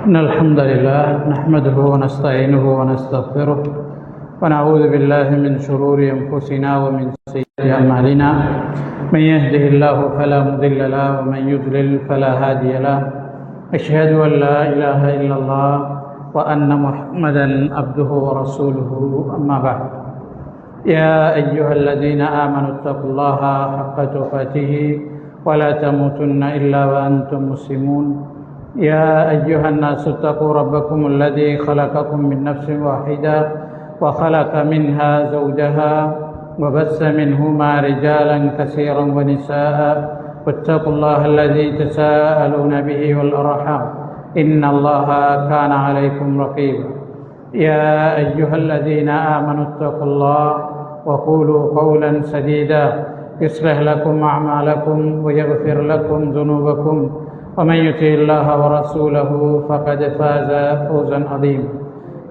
إن الحمد لله نحمده ونستعينه ونستغفره ونعوذ بالله من شرور أنفسنا ومن سيئات أعمالنا من يهده الله فلا مضل له ومن يضلل فلا هادي له أشهد أن لا إله إلا الله وأن محمدا عبده ورسوله أما بعد يا أيها الذين آمنوا اتقوا الله حق تقاته ولا تموتن إلا وأنتم مسلمون يا أيها الناس اتقوا ربكم الذي خلقكم من نفس واحدة وخلق منها زوجها وبث منهما رجالا كثيرا ونساء واتقوا الله الذي تساءلون به والأرحام إن الله كان عليكم رقيبا يا أيها الذين آمنوا اتقوا الله وقولوا قولا سديدا يصلح لكم أعمالكم ويغفر لكم ذنوبكم ومن يطع الله ورسوله فقد فاز فوزا عظيما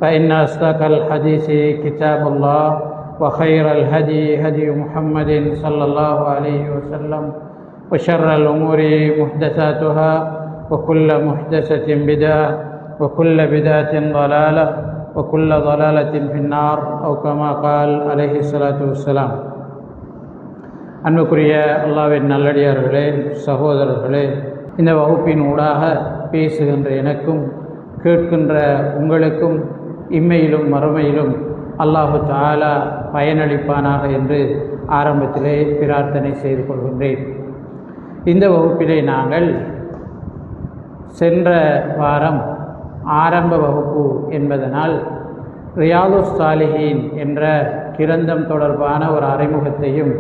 فإن أصدق الحديث كتاب الله وخير الهدي هدي محمد صلى الله عليه وسلم وشر الأمور محدثاتها وكل محدثة بدعة وكل بدعة ضلالة وكل ضلالة في النار أو كما قال عليه الصلاة والسلام. அன்புக்குரிய அல்லாஹ்வின் நல்லடியார்களே, சகோதரர்களே, இந்த வகுப்பின் ஊடாக பேசுகின்ற எனக்கும் கேட்கின்ற உங்களுக்கும் இம்மையிலும் மறுமையிலும் அல்லாஹு தஆலா பயனளிப்பானாக என்று ஆரம்பத்திலே பிரார்த்தனை செய்து கொள்கின்றேன். இந்த வகுப்பிலே நாங்கள் சென்ற வாரம் ஆரம்ப வகுப்பு என்பதனால் ரியாதுஸ் சாலிஹீன் என்ற கிரந்தம் தொடர்பான ஒரு அறிமுகத்தையும்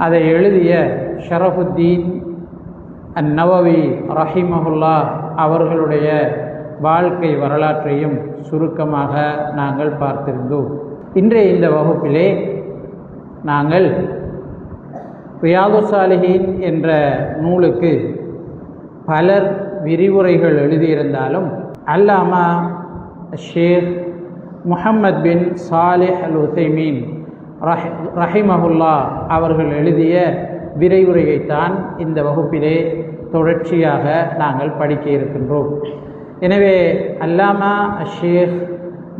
அதை எழுதிய ஷரஃபுத்தீன் அந்நவவி ரஹிமஹுல்லா அவர்களுடைய வாழ்க்கை வரலாற்றையும் சுருக்கமாக நாங்கள் பார்த்திருந்தோம். இன்றைய இந்த வகுப்பிலே நாங்கள் ரியாதுஸ் சாலிஹீன் என்ற நூலுக்கு பலர் விரிவுரைகள் எழுதியிருந்தாலும் அல்லாமா ஷேக் முஹம்மத் பின் சாலிஹ் அல் உதைமீன் ரஹிமஹுல்லா அவர்கள் எழுதிய விரைவுரையைத்தான் இந்த வகுப்பிலே தொடர்ச்சியாக நாங்கள் படிக்க இருக்கின்றோம். எனவே அல்லாமா ஷேக்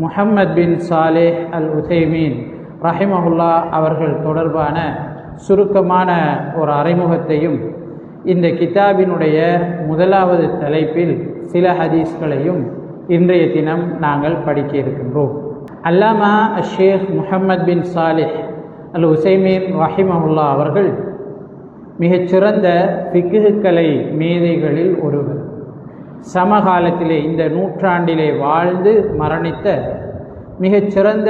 முஹம்மத் பின் சாலிஹ் அல் உதைமீன் ரஹிமஹுல்லா அவர்கள் தொடர்பான சுருக்கமான ஒரு அறிமுகத்தையும் இந்த கிதாபினுடைய முதலாவது தலைப்பில் சில ஹதீஸ்களையும் இன்றைய தினம் நாங்கள் படிக்க இருக்கின்றோம். அல்லாமா ஷேக் முஹம்மத் பின் சாலிஹ் அல் உதைமீன் ரஹிமஹுல்லா அவர்கள் மிகச்சிறந்த ஃபிக்ஹுக்கலை மேதைகளில் ஒருவர். சமகாலத்திலே இந்த நூற்றாண்டிலே வாழ்ந்து மரணித்த மிகச்சிறந்த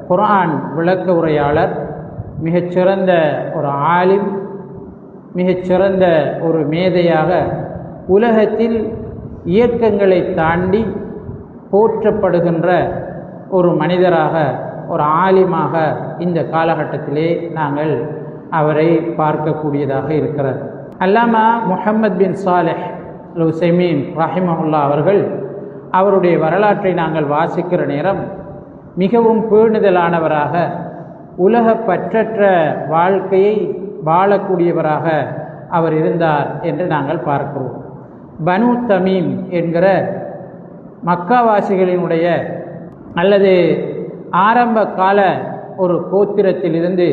குர்ஆன் விளக்க உரையாளர், மிகச்சிறந்த ஒரு ஆலிம், மிகச்சிறந்த ஒரு மேதையாக உலகத்தில் இயக்கங்களை தாண்டி போற்றப்படுகின்ற ஒரு மனிதராக, ஒரு ஆலிமாக இந்த காலகட்டத்திலே நாங்கள் அவரை பார்க்கக்கூடியதாக இருக்கிறார். அல்லாமா முஹம்மத் பின் சாலிஹ் அல் உதைமீன் ரஹிமஹுல்லா அவர்கள் அவருடைய வரலாற்றை நாங்கள் வாசிக்கிற நேரம் மிகவும் பேணுதலானவராக, உலக பற்றற்ற வாழ்க்கையை வாழக்கூடியவராக அவர் இருந்தார் என்று நாங்கள் பார்க்கிறோம். பனு தமீம் என்கிற மக்காவாசிகளினுடைய அல்லது ஆரம்ப கால ஒரு கோத்திரத்திலிருந்து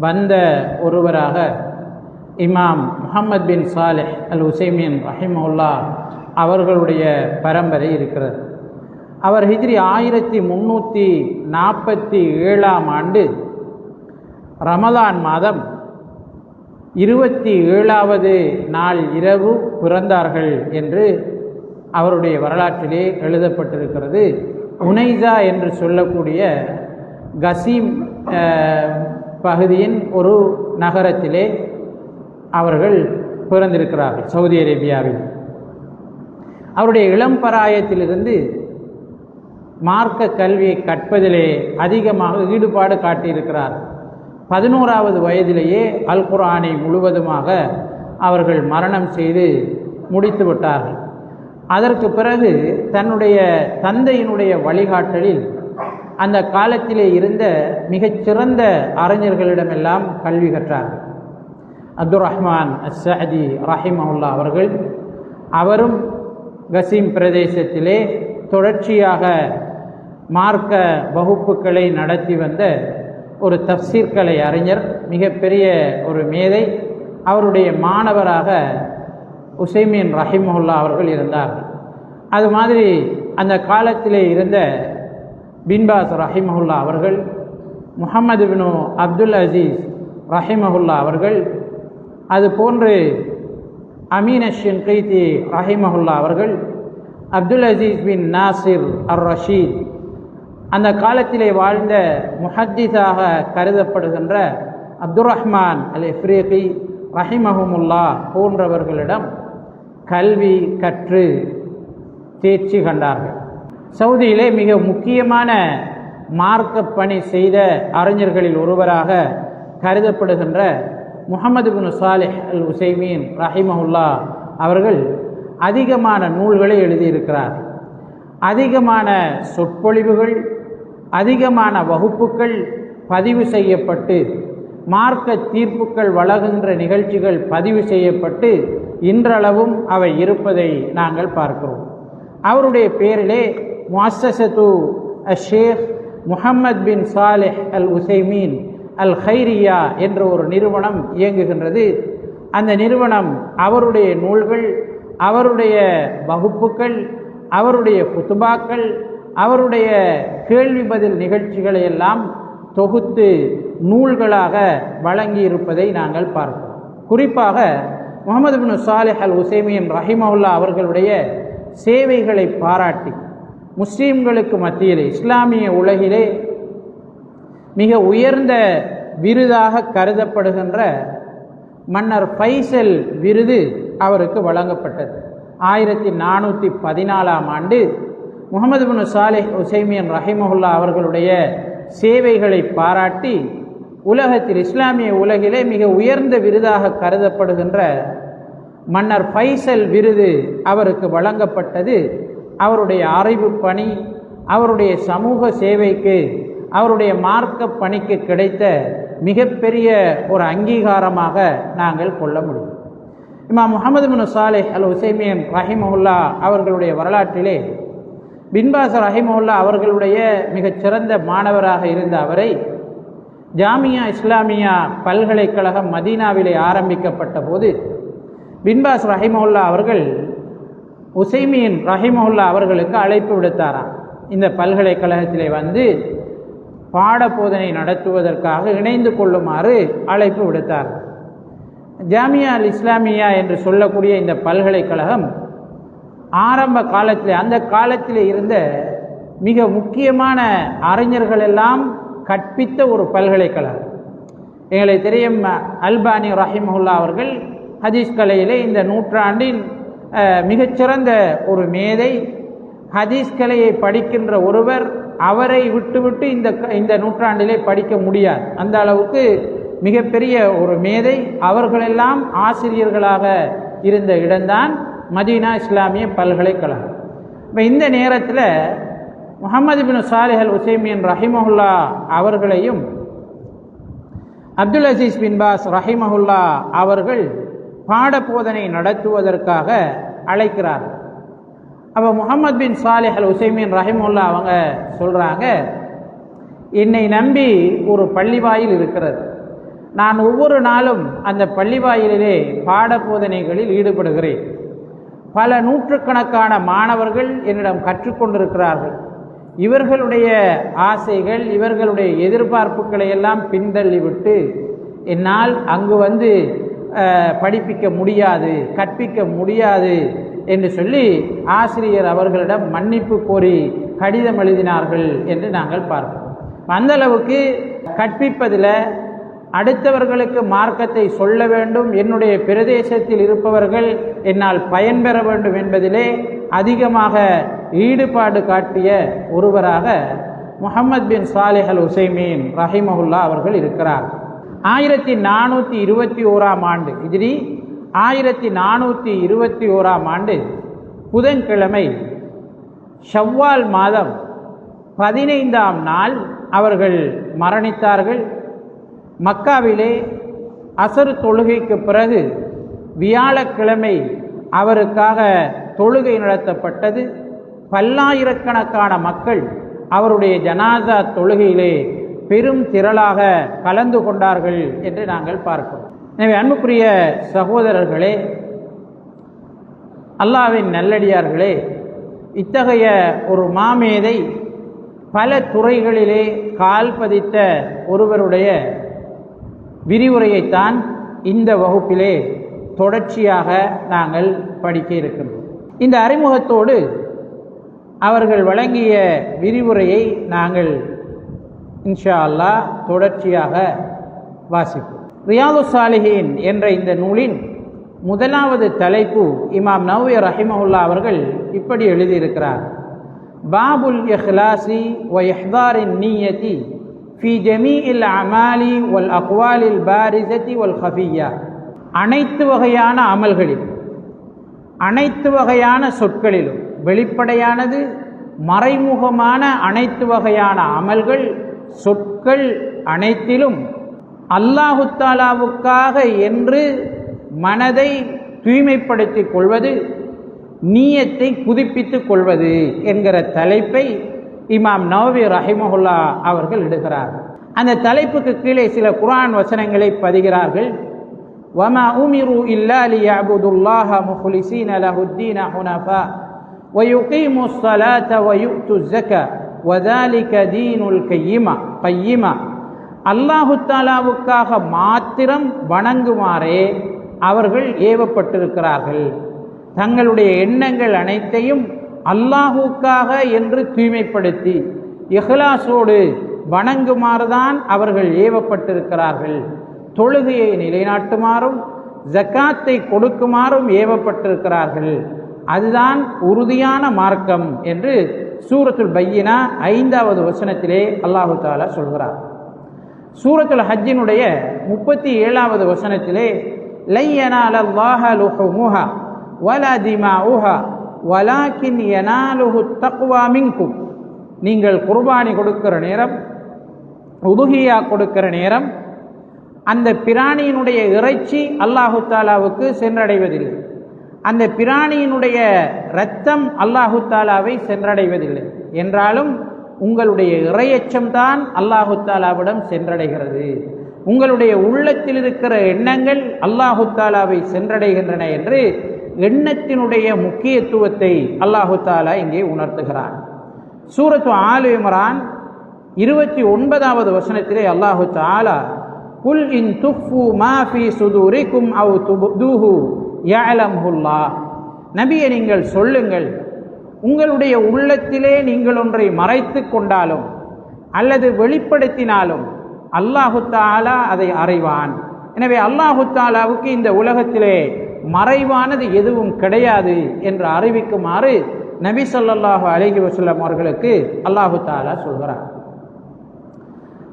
வந்த ஒருவராக இமாம் முஹம்மத் பின் சாலிஹ் அல் உதைமீன் ரஹிமஹுல்லா அவர்களுடைய பரம்பரை இருக்கிறது. அவர் ஹிஜ்ரி 1347 ஆண்டு ரமலான் மாதம் 27வது நாள் இரவு பிறந்தார்கள் என்று அவருடைய வரலாற்றிலே எழுதப்பட்டிருக்கிறது. உனைசா என்று சொல்லக்கூடிய கசீம் பகுதியின் ஒரு நகரத்திலே அவர்கள் பிறந்திருக்கிறார்கள், சவுதி அரேபியாவில். அவருடைய இளம் பராயத்திலிருந்து மார்க்க கல்வியை கற்பதிலே அதிகமாக ஈடுபாடு காட்டியிருக்கிறார். 11வது வயதிலேயே அல் குர்ஆனை முழுவதுமாக அவர்கள் மரணம் செய்து முடித்து விட்டார்கள். அதற்கு பிறகு தன்னுடைய தந்தையினுடைய வழிகாட்டலில் அந்த காலத்திலே இருந்த மிகச்சிறந்த அறிஞர்களிடமெல்லாம் கல்வி கற்றார்கள். அப்துர் ரஹ்மான் அஸ்ஸஅதி ரஹிமஹுல்லா அவர்கள், அவரும் கசீம் பிரதேசத்திலே தொடர்ச்சியாக மார்க்க வகுப்புகளை நடத்தி வந்த ஒரு தஃப்சீர் கலை அறிஞர், மிகப்பெரிய ஒரு மேதை. அவருடைய மாணவராக உசைமீன் ரஹிமஹுல்லா அவர்கள் இருந்தார்கள். அது மாதிரி அந்த காலத்திலே இருந்த பின்பாஸ் ரஹிமஹுல்லா அவர்கள், முஹம்மது பின் அப்துல் அசீஸ் ரஹிமஹுல்லா அவர்கள், அது போன்று அமீன் ஷின்கீத்தி ரஹிமஹுல்லா அவர்கள், அப்துல் அசீஸ் பின் நாசிர் அர் ரஷீத், அந்த காலத்திலே வாழ்ந்த முஹத்திஸாக கருதப்படுகின்ற அப்துல் ரஹ்மான் அல் இஃப்ரீகி ரஹிமஹுமுல்லா போன்றவர்களிடம் கல்வி கற்று தேர்ச்சி கண்டார்கள். சவுதியிலே மிக முக்கியமான மார்க்க பணி செய்த அறிஞர்களில் ஒருவராக கருதப்படுகின்ற முஹம்மது பின் சாலிஹ் அல் உசைமீன் ரஹிமஹுல்லா அவர்கள் அதிகமான நூல்களை எழுதியிருக்கிறார். அதிகமான சொற்பொழிவுகள், அதிகமான வகுப்புகள் பதிவு செய்யப்பட்டு, மார்க்க தீர்ப்புகள் வழங்குகின்ற நிகழ்ச்சிகள் பதிவு செய்யப்பட்டு இன்றளவும் அவை இருப்பதை நாங்கள் பார்க்கிறோம். அவருடைய பேரிலே முஅஸ்ஸஸத்து ஷேக் முஹம்மத் பின் சாலிஹ் அல் உசைமீன் அல் ஹைரியா என்ற ஒரு நிறுவனம் இயங்குகின்றது. அந்த நிறுவனம் அவருடைய நூல்கள், அவருடைய வகுப்புகள், அவருடைய குத்துபாக்கள், அவருடைய கேள்வி பதில் நிகழ்ச்சிகளை எல்லாம் தொகுத்து நூல்களாக வழங்கி இருப்பதை நாங்கள் பார்க்கிறோம். குறிப்பாக முஹம்மது பின் சாலிஹ் அல் உசைமீன் ரஹிமஹுல்லா அவர்களுடைய சேவைகளை பாராட்டி முஸ்லீம்களுக்கு மத்தியிலே, இஸ்லாமிய உலகிலே மிக உயர்ந்த விருதாக கருதப்படுகின்ற மன்னர் ஃபைசல் விருது அவருக்கு வழங்கப்பட்டது. 1414ஆம் ஆண்டு முஹம்மது பின் சாலிஹ் உசைமீன் ரஹிமஹுல்லா அவர்களுடைய சேவைகளை பாராட்டி உலகத்தில், இஸ்லாமிய உலகிலே மிக உயர்ந்த விருதாக கருதப்படுகின்ற மன்னர் ஃபைசல் விருது அவருக்கு வழங்கப்பட்டது. அவருடைய அறிவு பணி, அவருடைய சமூக சேவைக்கு, அவருடைய மார்க்க பணிக்கு கிடைத்த மிகப்பெரிய ஒரு அங்கீகாரமாக நாங்கள் கொள்ள முடியும். இமாம் முஹம்மது பின் சாலிஹ் அல் உசைமீன் ரஹிமஹுல்லா அவர்களுடைய வரலாற்றிலே பின்பாஸ் ரஹிமஹுல்லா அவர்களுடைய மிகச்சிறந்த மாணவராக இருந்த அவரை ஜாமியா இஸ்லாமியா பல்கலைக்கழகம் மதீனாவிலே ஆரம்பிக்கப்பட்ட போது பின்பாஸ் ரஹிமஹுல்லா அவர்கள் உசைமீன் ரஹிமஹுல்லா அவர்களுக்கு அழைப்பு விடுத்தாராம். இந்த பல்கலைக்கழகத்திலே வந்து பாட போதனை நடத்துவதற்காக இணைந்து கொள்ளுமாறு அழைப்பு விடுத்தார். ஜாமியா அல் இஸ்லாமியா என்று சொல்லக்கூடிய இந்த பல்கலைக்கழகம் ஆரம்ப காலத்தில், அந்த காலத்தில் இருந்த மிக முக்கியமான அறிஞர்கள் எல்லாம் கற்பித்த ஒரு பல்கலைக்கழகம். எங்களுக்கு தெரியும், அல்பானி ரஹிமஹுல்லா அவர்கள் ஹதீஸ் கலையிலே இந்த நூற்றாண்டின் மிகச்சிறந்த ஒரு மேதை. ஹதீஸ் கலையை படிக்கின்ற ஒருவர் அவரை விட்டுவிட்டு இந்த நூற்றாண்டிலே படிக்க முடியாது. அந்த அளவுக்கு மிகப்பெரிய ஒரு மேதை. அவர்களெல்லாம் ஆசிரியர்களாக இருந்த இடம்தான் மதீனா இஸ்லாமிய பல்கலைக்கழகம். இப்போ இந்த நேரத்தில் முஹம்மது பின் சாலிஹ் அல் உசைமீன் ரஹிமஹுல்லா அவர்களையும் அப்துல் அசீஸ் பின் பாஸ் ரஹிமஹுல்லா அவர்கள் பாட போதனை நடத்துவதற்காக அழைக்கிறார். அப்போ முஹம்மது பின் சாலிஹ் அல் உசைமீன் ரஹிமஹுல்லா அவங்க சொல்கிறாங்க, என்னை நம்பி ஒரு பள்ளிவாயில் இருக்கிறது. நான் ஒவ்வொரு நாளும் அந்த பள்ளிவாயிலே பாட போதனைகளில் ஈடுபடுகிறேன். பல நூற்றுக்கணக்கான மாணவர்கள் என்னிடம் கற்றுக்கொண்டிருக்கிறார்கள். இவர்களுடைய ஆசைகள், இவர்களுடைய எதிர்பார்ப்புகளை எல்லாம் பின்தள்ளிவிட்டு என்னால் அங்கு வந்து படிப்பிக்க முடியாது, கற்பிக்க முடியாது என்று சொல்லி ஆசிரியர் அவர்களிடம் மன்னிப்பு கோரி கடிதம் எழுதினார்கள் என்று நாங்கள் பார்க்கிறோம். அந்த அளவுக்கு கற்பிப்பதில், அடுத்தவர்களுக்கு மார்க்கத்தை சொல்ல வேண்டும், என்னுடைய பிரதேசத்தில் இருப்பவர்கள் என்னால் பயன்பெற வேண்டும் என்பதிலே அதிகமாக ஈடுபாடு காட்டிய ஒருவராக முஹம்மது பின் சாலிஹ் அல் உசைமீன் ரஹிமஹுல்லா அவர்கள் இருக்கிறார். 1421ஆம் ஆண்டு ஹிஜ்ரி 1421ஆம் ஆண்டு புதன்கிழமை ஷவ்வால் மாதம் 15ஆம் நாள் அவர்கள் மரணித்தார்கள். மக்காவிலே அசர் தொழுகைக்கு பிறகு வியாழக்கிழமை அவருக்காக தொழுகை நடத்தப்பட்டது. பல்லாயிரக்கணக்கான மக்கள் அவருடைய ஜனாசா தொழுகையிலே பெரும் திரளாக கலந்து கொண்டார்கள் என்று நாங்கள் பார்க்கிறோம். எனவே அன்புக்குரிய சகோதரர்களே, அல்லாஹ்வின் நல்லடியார்களே, இத்தகைய ஒரு மாமேதை பல துறைகளிலே கால் பதித்த ஒருவருடைய விரிவுரையைத்தான் இந்த வகுப்பிலே தொடர்ச்சியாக நாங்கள் படிக்க இருக்கின்றோம். இந்த அறிமுகத்தோடு அவர்கள் வழங்கிய விரிவுரையை நாங்கள் இன்ஷா அல்லாஹ் தொடர்ச்சியாக வாசிப்போம். ரியாதுஸ் சாலிஹீன் என்ற இந்த நூலின் முதலாவது தலைப்பு இமாம் நவவி ரஹிமஹுல்லா அவர்கள் இப்படி எழுதியிருக்கிறார்: பாபுல் இஹ்லாசி வ இஹ்தாரின் நிய்யதி ஃபி ஜமீஇல் அமாலி வல் அக்வாலில் பாரிஸதி வல் ஹஃபிய்யா. அனைத்து வகையான அமல்களிலும் அனைத்து வகையான சொற்களிலும் வெளிப்படையானது மறைமுகமான அனைத்து வகையான அமல்கள் சொற்கள் அனைத்திலும் அல்லாஹு தஆலாவுக்காக என்று மனதை தூய்மைப்படுத்திக் கொள்வது, நீயத்தை புதுப்பித்துக் கொள்வது என்கிற தலைப்பை இமாம் நவவி ரஹிமஹுல்லா அவர்கள் இடுகிறார். அந்த தலைப்புக்கு கீழே சில குர்ஆன் வசனங்களை பதிகிறார்கள். வமா உமிரு இல்லா லியஅபுதுல்லாஹ முஹ்லிஸீன லஹுத்தீன ஹுனஃபா வயுகீமுஸ் ஸலாத வயுத்துஸ் ஸக்கா வதாலிக தீனுல் கையிமா. அல்லாஹு தஆலாவுக்காக மாத்திரம் வணங்குமாறே அவர்கள் ஏவப்பட்டிருக்கிறார்கள். தங்களுடைய எண்ணங்கள் அனைத்தையும் அல்லாஹுக்காக என்று தூய்மைப்படுத்தி இஹ்லாஸோடு வணங்குமாறுதான் அவர்கள் ஏவப்பட்டிருக்கிறார்கள். தொழுகையை நிலைநாட்டுமாறும் ஜக்காத்தை கொடுக்குமாறும் ஏவப்பட்டிருக்கிறார்கள். அதுதான் உறுதியான மார்க்கம் என்று சூரத்துல் பையினா 5வது வசனத்திலே அல்லாஹு தஆலா சொல்கிறார். சூரத்துல் ஹஜ்ஜினுடைய 37வது வசனத்திலே லை யனாலல்லாஹ லுஹுமுஹா வலா திமாஉஹா வலாக்கின் யனாலுஹு தக்வா மின்கும். நீங்கள் குர்பானி கொடுக்கிற நேரம், உதுஹியா கொடுக்கிற நேரம், அந்த பிராணியினுடைய இறைச்சி அல்லாஹு தஆலாவுக்கு சென்றடைவதில்லை. அந்த பிராணியினுடைய இரத்தம் அல்லாஹு தஆலாவை சென்றடைவதில்லை. என்றாலும் உங்களுடைய இறையச்சம்தான் அல்லாஹு தஆலாவிடம் சென்றடைகிறது. உங்களுடைய உள்ளத்தில் இருக்கிற எண்ணங்கள் அல்லாஹு தஆலாவை சென்றடைகின்றன என்று எண்ணத்தினுடைய முக்கியத்துவத்தை அல்லாஹு தஆலா இங்கே உணர்த்துகிறான். சூரத்து ஆல் இம்ரான் 29வது வசனத்திலே அல்லாஹு தஆலா குல் இன் துஃபு மா ஃபீ சுதூரிக்கும் அவ் துப்தூஹு யஅலமுல்லாஹ். நபியே, நீங்கள் சொல்லுங்கள், உங்களுடைய உள்ளத்திலே நீங்கள் ஒன்றை மறைத்து கொண்டாலும் அல்லது வெளிப்படுத்தினாலும் அல்லாஹு தஆலா அதை அறிவான். எனவே அல்லாஹு தஆலாவுக்கு இந்த உலகத்திலே மறைவானது எதுவும் கிடையாது என்று அறிவிக்குமாறு நபி ஸல்லல்லாஹு அலைஹி வஸல்லம் அவர்களுக்கு அல்லாஹு தஆலா சொல்கிறார்.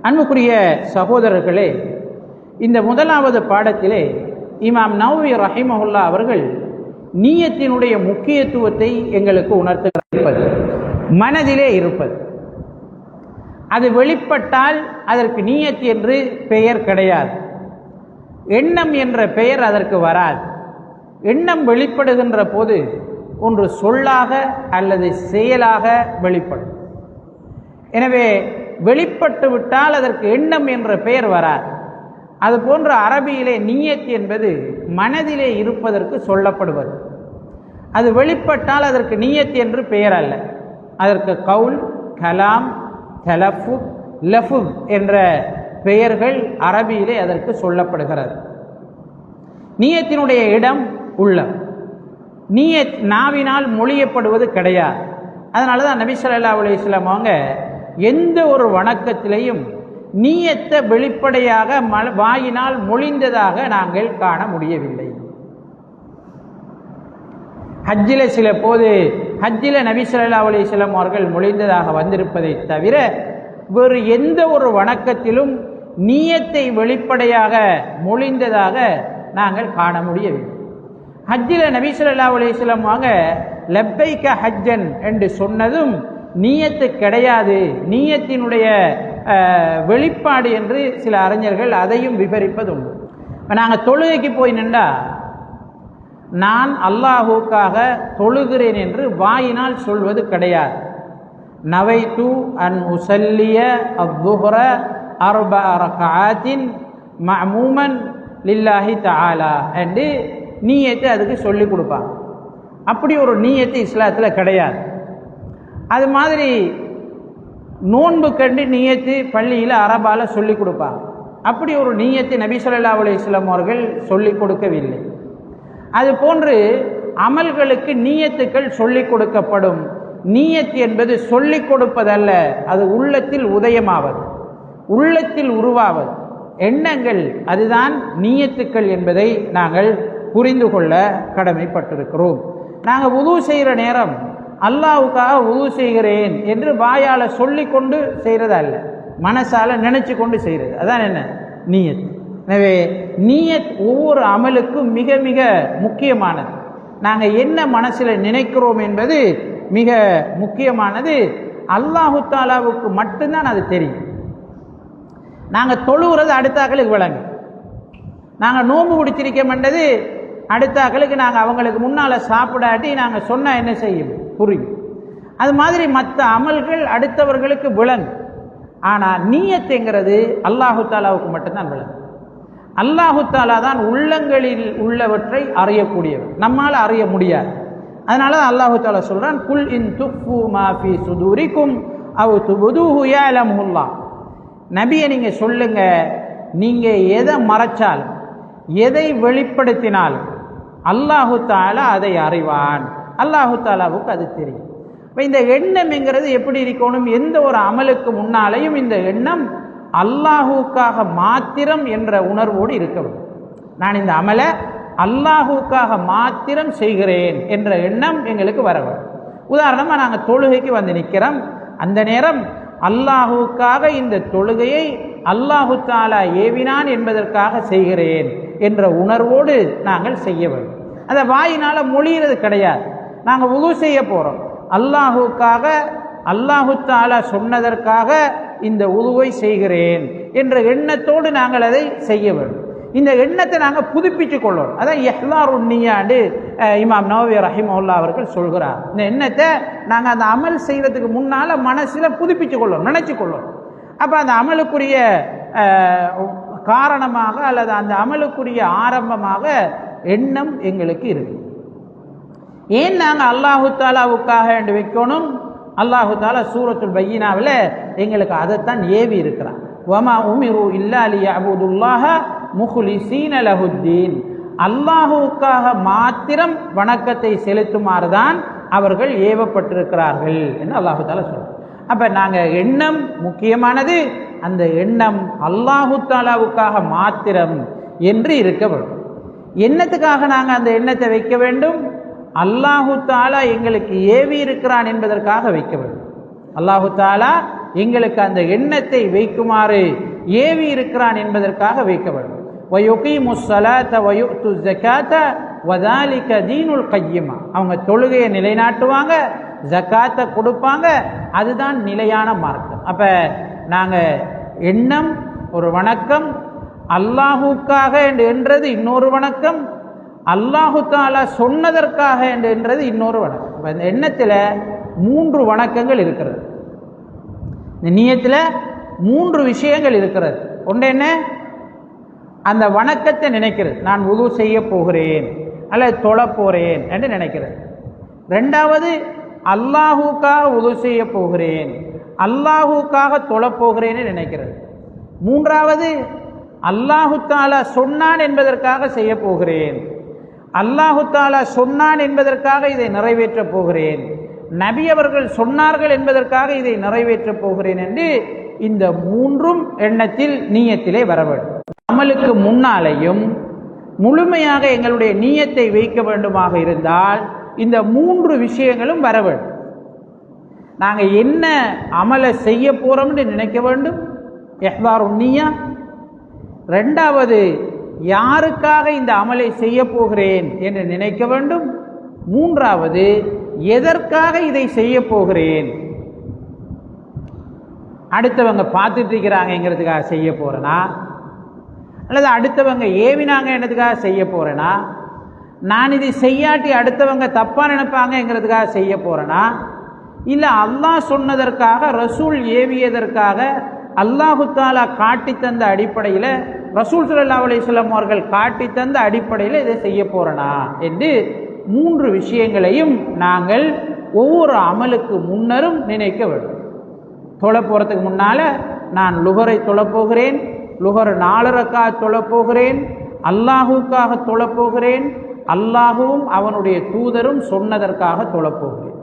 அன்புக்குரிய சகோதரர்களே, இந்த முதலாவது பாடத்திலே இமாம் நவவி ரஹிமஹுல்லா அவர்கள் நீயத்தினுடைய முக்கியத்துவத்தை எங்களுக்கு உணர்த்துகிறது. மனதிலே இருப்பது, அது வெளிப்பட்டால் அதற்கு நீயத் என்று பெயர் கிடையாது. எண்ணம் என்ற பெயர் அதற்கு வராது. எண்ணம் வெளிப்படுகின்ற போது ஒன்று சொல்லாக அல்லது செயலாக வெளிப்படும். எனவே வெளிப்பட்டு விட்டால் அதற்கு எண்ணம் என்ற பெயர் வராது. அதுபோன்ற அரபியிலே நீயத் என்பது மனதிலே இருப்பதற்கு சொல்லப்படுவது. அது வெளிப்பட்டால் அதற்கு நீயத் என்று பெயர் அல்ல. அதற்கு கவுல், கலாம், தலஃபுஸ், லஃபுஸ் என்ற பெயர்கள் அரபியிலே அதற்கு சொல்லப்படுகிறது. நீயத்தினுடைய இடம் உள்ளம். நீயத் நாவினால் மொழியப்படுவது கிடையாது. அதனால தான் நபி ஸல்லல்லாஹு அலைஹி வஸல்லம் அவங்க எந்த ஒரு வணக்கத்திலையும் நீயத்தை வெளிப்படையாக வாயினால் மொழிந்ததாக நாங்கள் காண முடியவில்லை. ஹஜ்ஜில் சில போது ஹஜ்ஜில் நபி ஸல்லல்லாஹு அலைஹி வஸல்லம் அவர்கள் மொழிந்ததாக வந்திருப்பதை தவிர வேறு எந்த ஒரு வணக்கத்திலும் நீயத்தை வெளிப்படையாக மொழிந்ததாக நாங்கள் காண முடியவில்லை. ஹஜ்ஜில் நபி ஸல்லல்லாஹு அலைஹி வஸல்லம் அவங்க லப்பைக ஹஜ்ஜன் என்று சொன்னதும் நீயத்து கிடையாது, நீயத்தினுடைய வெளிப்பாடு என்று சில அறிஞர்கள் அதையும் விவரிப்பது உண்டு. நாங்கள் தொழுகைக்கு போய் நின்றா நான் அல்லாஹுக்காக தொழுகிறேன் என்று வாயினால் சொல்வது கிடையாது. நவைத்து அன் உசல்லிய அத்துஹ்ர அர்பஅ ரக்அத்தின் மஅமூமன் லில்லாஹி தஆலா என்று நீயத்தை அதுக்கு சொல்லி கொடுப்பாங்க. அப்படி ஒரு நீயத்து இஸ்லாத்தில் கிடையாது. அது மாதிரி நோன்பு கண்டு நீயத்து பள்ளியில் அரபால சொல்லி கொடுப்பாங்க. அப்படி ஒரு நீயத்தை நபி ஸல்லல்லாஹு அலைஹி வஸல்லம் அவர்கள் சொல்லிக் கொடுக்கவில்லை. அது போன்று அமல்களுக்கு நீயத்துக்கள் சொல்லிக் கொடுக்கப்படும். நீயத் என்பது சொல்லிக் கொடுப்பதல்ல, அது உள்ளத்தில் உதயமாவது, உள்ளத்தில் உருவாவது எண்ணங்கள், அதுதான் நீயத்துக்கள் என்பதை நாங்கள் புரிந்து கொள்ள கடமைப்பட்டிருக்கிறோம். நாங்கள் வுது செய்கிற நேரம் அல்லாஹ்வுக்காக வுது செய்கிறேன் என்று வாயால் சொல்லி கொண்டு செய்கிறது அல்ல, மனசால நினைச்சு கொண்டு செய்கிறது. அதான் என்ன நீயத். எனவே நீயத் ஒவ்வொரு அமலுக்கும் மிக மிக முக்கியமானது. நாங்கள் என்ன மனசில் நினைக்கிறோம் என்பது மிக முக்கியமானது. அல்லாஹு தாலாவுக்கு மட்டும்தான் அது தெரியும். நாங்கள் தொழுகிறது அடுத்தாக்களுக்கு விளங்கு, நாங்கள் நோன்பு பிடிச்சிருக்கோம்ன்றது அடுத்தாக்களுக்கு நாங்கள் அவங்களுக்கு முன்னால் சாப்பிடாட்டி நாங்கள் சொன்னால் என்ன செய்யும் புரியும். அது மாதிரி மற்ற அமல்கள் அடுத்தவர்களுக்கு விளங்கு. ஆனால் நீயத்துங்கிறது அல்லாஹு தாலாவுக்கு மட்டும்தான் விளங்கு. அல்லாஹு தாலா தான் உள்ளங்களில் உள்ளவற்றை அறியக்கூடியவர், நம்மால் அறிய முடியாது. அதனால அல்லாஹு தாலா சொல்றான், குல் இன் துஃபு மா ஃபீ சுதூரிக்கும் அவ் துபதுஹு யஅலமுல்லாஹ். நபியை நீங்க சொல்லுங்க, நீங்க எதை மறைச்சாலும் எதை வெளிப்படுத்தினாலும் அல்லாஹு தாலா அதை அறிவான். அல்லாஹு தாலாவுக்கு அது தெரியும். இப்போ இந்த எண்ணம்ங்கிறது எப்படி இருக்கணும்? எந்த ஒரு அமலுக்கு முன்னாலேயும் இந்த எண்ணம் அல்லாஹுக்காக மாத்திரம் என்ற உணர்வோடு இருக்க வேண்டும். நான் இந்த அமலை அல்லாஹுக்காக மாத்திரம் செய்கிறேன் என்ற எண்ணம் எங்களுக்கு வர வேண்டும். உதாரணமாக நாங்கள் தொழுகைக்கு வந்து நிற்கிறோம், அந்த நேரம் அல்லாஹுக்காக இந்த தொழுகையை அல்லாஹு தாலா ஏவினான் என்பதற்காக செய்கிறேன் என்ற உணர்வோடு நாங்கள் செய்ய வேண்டும். அந்த வாயினால் மொழிகிறது கிடையாது. நாங்கள் வுது செய்ய போகிறோம், அல்லாஹுக்காக அல்லாஹு தாலா சொன்னதற்காக இந்த உதுவை செய்கிறேன் என்ற எண்ணத்தோடு நாங்கள் அதை செய்ய வேண்டும். இந்த எண்ணத்தை நாங்கள் புதுப்பிச்சு கொள்ளணும். அதான் இஹ்லாருன் நிய்யாண்டு இமாம் நவவி ரஹிமஹுல்லாஹ் அவர்கள் சொல்கிறார். இந்த எண்ணத்தை நாங்கள் அந்த அமல் செய்கிறதுக்கு முன்னால் மனசில் புதுப்பிச்சு கொள்ளணும், நினைச்சு கொள்ளணும். அப்போ அந்த அமலுக்குரிய காரணமாக அல்லது அந்த அமலுக்குரிய ஆரம்பமாக எண்ணம் எங்களுக்கு இருக்கு. ஏன் நாங்கள் அல்லாஹு தாலாவுக்காக என்று வைக்கணும்? அல்லாஹு தாலா சூரத்துல் பையினாவில் எங்களுக்கு அதைத்தான் ஏவி இருக்கிறான். வமா உமிரு இல்லா லியஅபுதுல்லாஹ முஹ்லிஸீன லஹுத்தீன். அல்லாஹுக்காக மாத்திரம் வணக்கத்தை செலுத்துமாறு தான் அவர்கள் ஏவப்பட்டிருக்கிறார்கள் என்று அல்லாஹு தாலா சொல்றார். அப்போ நாங்கள் எண்ணம் முக்கியமானது, அந்த எண்ணம் அல்லாஹு தாலாவுக்காக மாத்திரம் என்று இருக்க வேண்டும். எண்ணத்துக்காக நாங்கள் அந்த எண்ணத்தை வைக்க வேண்டும், அல்லாஹு தாலா எங்களுக்கு ஏவி இருக்கிறான் என்பதற்காக வைக்க வேண்டும். அல்லாஹு தாலா எங்களுக்கு அந்த எண்ணத்தை வைக்குமாறு ஏவி இருக்கிறான் என்பதற்காக வைக்க வேண்டும். வயுகீமுஸ் ஸலாத வயுது ஸகாத வதாலிக தீனுல் கய்யிமா. அவங்க தொழுகையை நிலைநாட்டுவாங்க, ஜக்காத்தை கொடுப்பாங்க, அதுதான் நிலையான மார்க்கம். அப்போ நாங்கள் எண்ணம் ஒரு வணக்கம், அல்லாஹுக்காக என்றது இன்னொரு வணக்கம், அல்லாஹு தாலா சொன்னதற்காக என்றது இன்னொரு வணக்கம். இப்போ இந்த எண்ணத்தில் 3 வணக்கங்கள் இருக்கிறது. இந்த நியத்தில் 3 விஷயங்கள் இருக்கிறது. ஒன்று என்ன? அந்த வணக்கத்தை நினைக்கிறது, நான் வுது செய்ய போகிறேன் அல்லது தொழ போகிறேன் என்று நினைக்கிறது. 2வது அல்லாஹுக்காக வுது செய்ய போகிறேன், அல்லாஹுக்காக தொழப்போகிறேன்னு நினைக்கிறது. 3வது அல்லாஹு தாலா சொன்னான் என்பதற்காக செய்ய போகிறேன், அல்லாஹு தாலா சொன்னான் என்பதற்காக இதை நிறைவேற்றப் போகிறேன், நபி அவர்கள் சொன்னார்கள் என்பதற்காக இதை நிறைவேற்றப் போகிறேன் என்று இந்த 3ம் எண்ணத்தில் நீயத்திலே வர வேண்டும். அமலுக்கு முன்னாலேயும் முழுமையாக எங்களுடைய நீயத்தை வைக்க வேண்டுமாக இருந்தால் இந்த 3 விஷயங்களும் வர வேண்டும். நாங்கள் என்ன அமலை செய்ய போகிறோம்னு நினைக்க வேண்டும், இஹ்லாருன் நிய்யா. 2வது யாருக்காக இந்த அமலை செய்ய போகிறேன் என்று நினைக்க வேண்டும். 3வது எதற்காக இதை செய்ய போகிறேன், அடுத்தவங்க பார்த்துட்டு இருக்கிறாங்கிறதுக்காக செய்ய போகிறேனா, அல்லது அடுத்தவங்க ஏவினாங்க என்னதுக்காக செய்ய போகிறேனா, நான் இது செய்யாட்டி அடுத்தவங்க தப்பா நினைப்பாங்கங்கிறதுக்காக செய்ய போறேனா, இல்லை அல்லாஹ் சொன்னதற்காக, ரசூல் ஏவியதற்காக, அல்லாஹு தாலா காட்டி தந்த அடிப்படையில், ரசூல் ஸல்லல்லாஹு அலைஹி வஸல்லம் அவர்கள் காட்டி தந்த அடிப்படையில் இதை செய்ய போறேனா என்று 3 விஷயங்களையும் நாங்கள் ஒவ்வொரு அமலுக்கு முன்னரும் நினைக்க வேண்டும். தொலை போகிறதுக்கு முன்னால் நான் லுஹரை தொழப்போகிறேன், லுஹர் 4 ரக்காத் தொழப்போகிறேன், அல்லாஹுக்காக தொழப்போகிறேன், அல்லாஹுவும் அவனுடைய தூதரும் சொன்னதற்காக தொழப்போகிறேன்.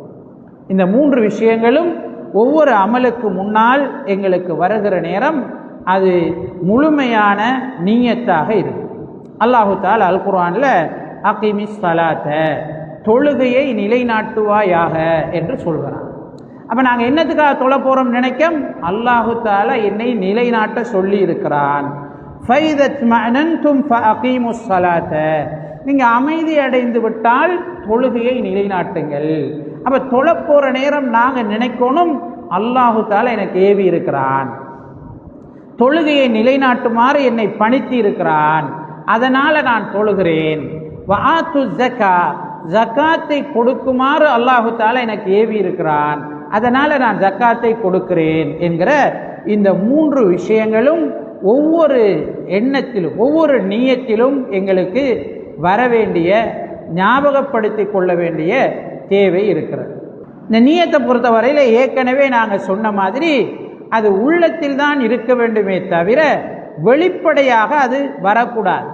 இந்த 3 விஷயங்களும் ஒவ்வொரு அமலுக்கு முன்னால் எங்களுக்கு வருகிற நேரம் அது முழுமையான நீயத்தாக இருக்கும். அல்லாஹு தஆலா அல் குர்ஆனில் அகீமிஸ் ஸலாத்த, தொழுகையை நிலைநாட்டுவாயாக என்று சொல்கிறான். அப்போ நாங்கள் என்னத்துக்காக தொழ போகிறோம் நினைக்கும், அல்லாஹு தஆலா என்னை நிலைநாட்ட சொல்லி இருக்கிறான். ஃபைதத்மஅனன்தும் ஃபஅகீமுஸ் ஸலாத்த, நீங்கள் அமைதி அடைந்து விட்டால் தொழுகையை நிலைநாட்டுங்கள். அப்போ தொழ போகிற நேரம் நாங்கள் நினைக்கணும், அல்லாஹு தஆலா எனக்கு ஏவி இருக்கிறான், தொழுகையை நிலைநாட்டுமாறு என்னை பணித்து இருக்கிறான், அதனால் நான் தொழுகிறேன். வஆத்து ஸக்கா, ஜக்காத்தை கொடுக்குமாறு அல்லாஹு தஆலா எனக்கு ஏவி இருக்கிறான், அதனால் நான் ஜக்காத்தை கொடுக்கிறேன் என்கிற இந்த 3 விஷயங்களும் ஒவ்வொரு எண்ணத்திலும் ஒவ்வொரு நீயத்திலும் எங்களுக்கு வர வேண்டிய, ஞாபகப்படுத்தி கொள்ள வேண்டிய தேவை இருக்கிறது. இந்த நீயத்தை பொறுத்தவரையில் ஏற்கனவே நாங்கள் சொன்ன மாதிரி அது உள்ளத்தில் தான் இருக்க வேண்டுமே தவிர வெளிப்படையாக அது வரக்கூடாது.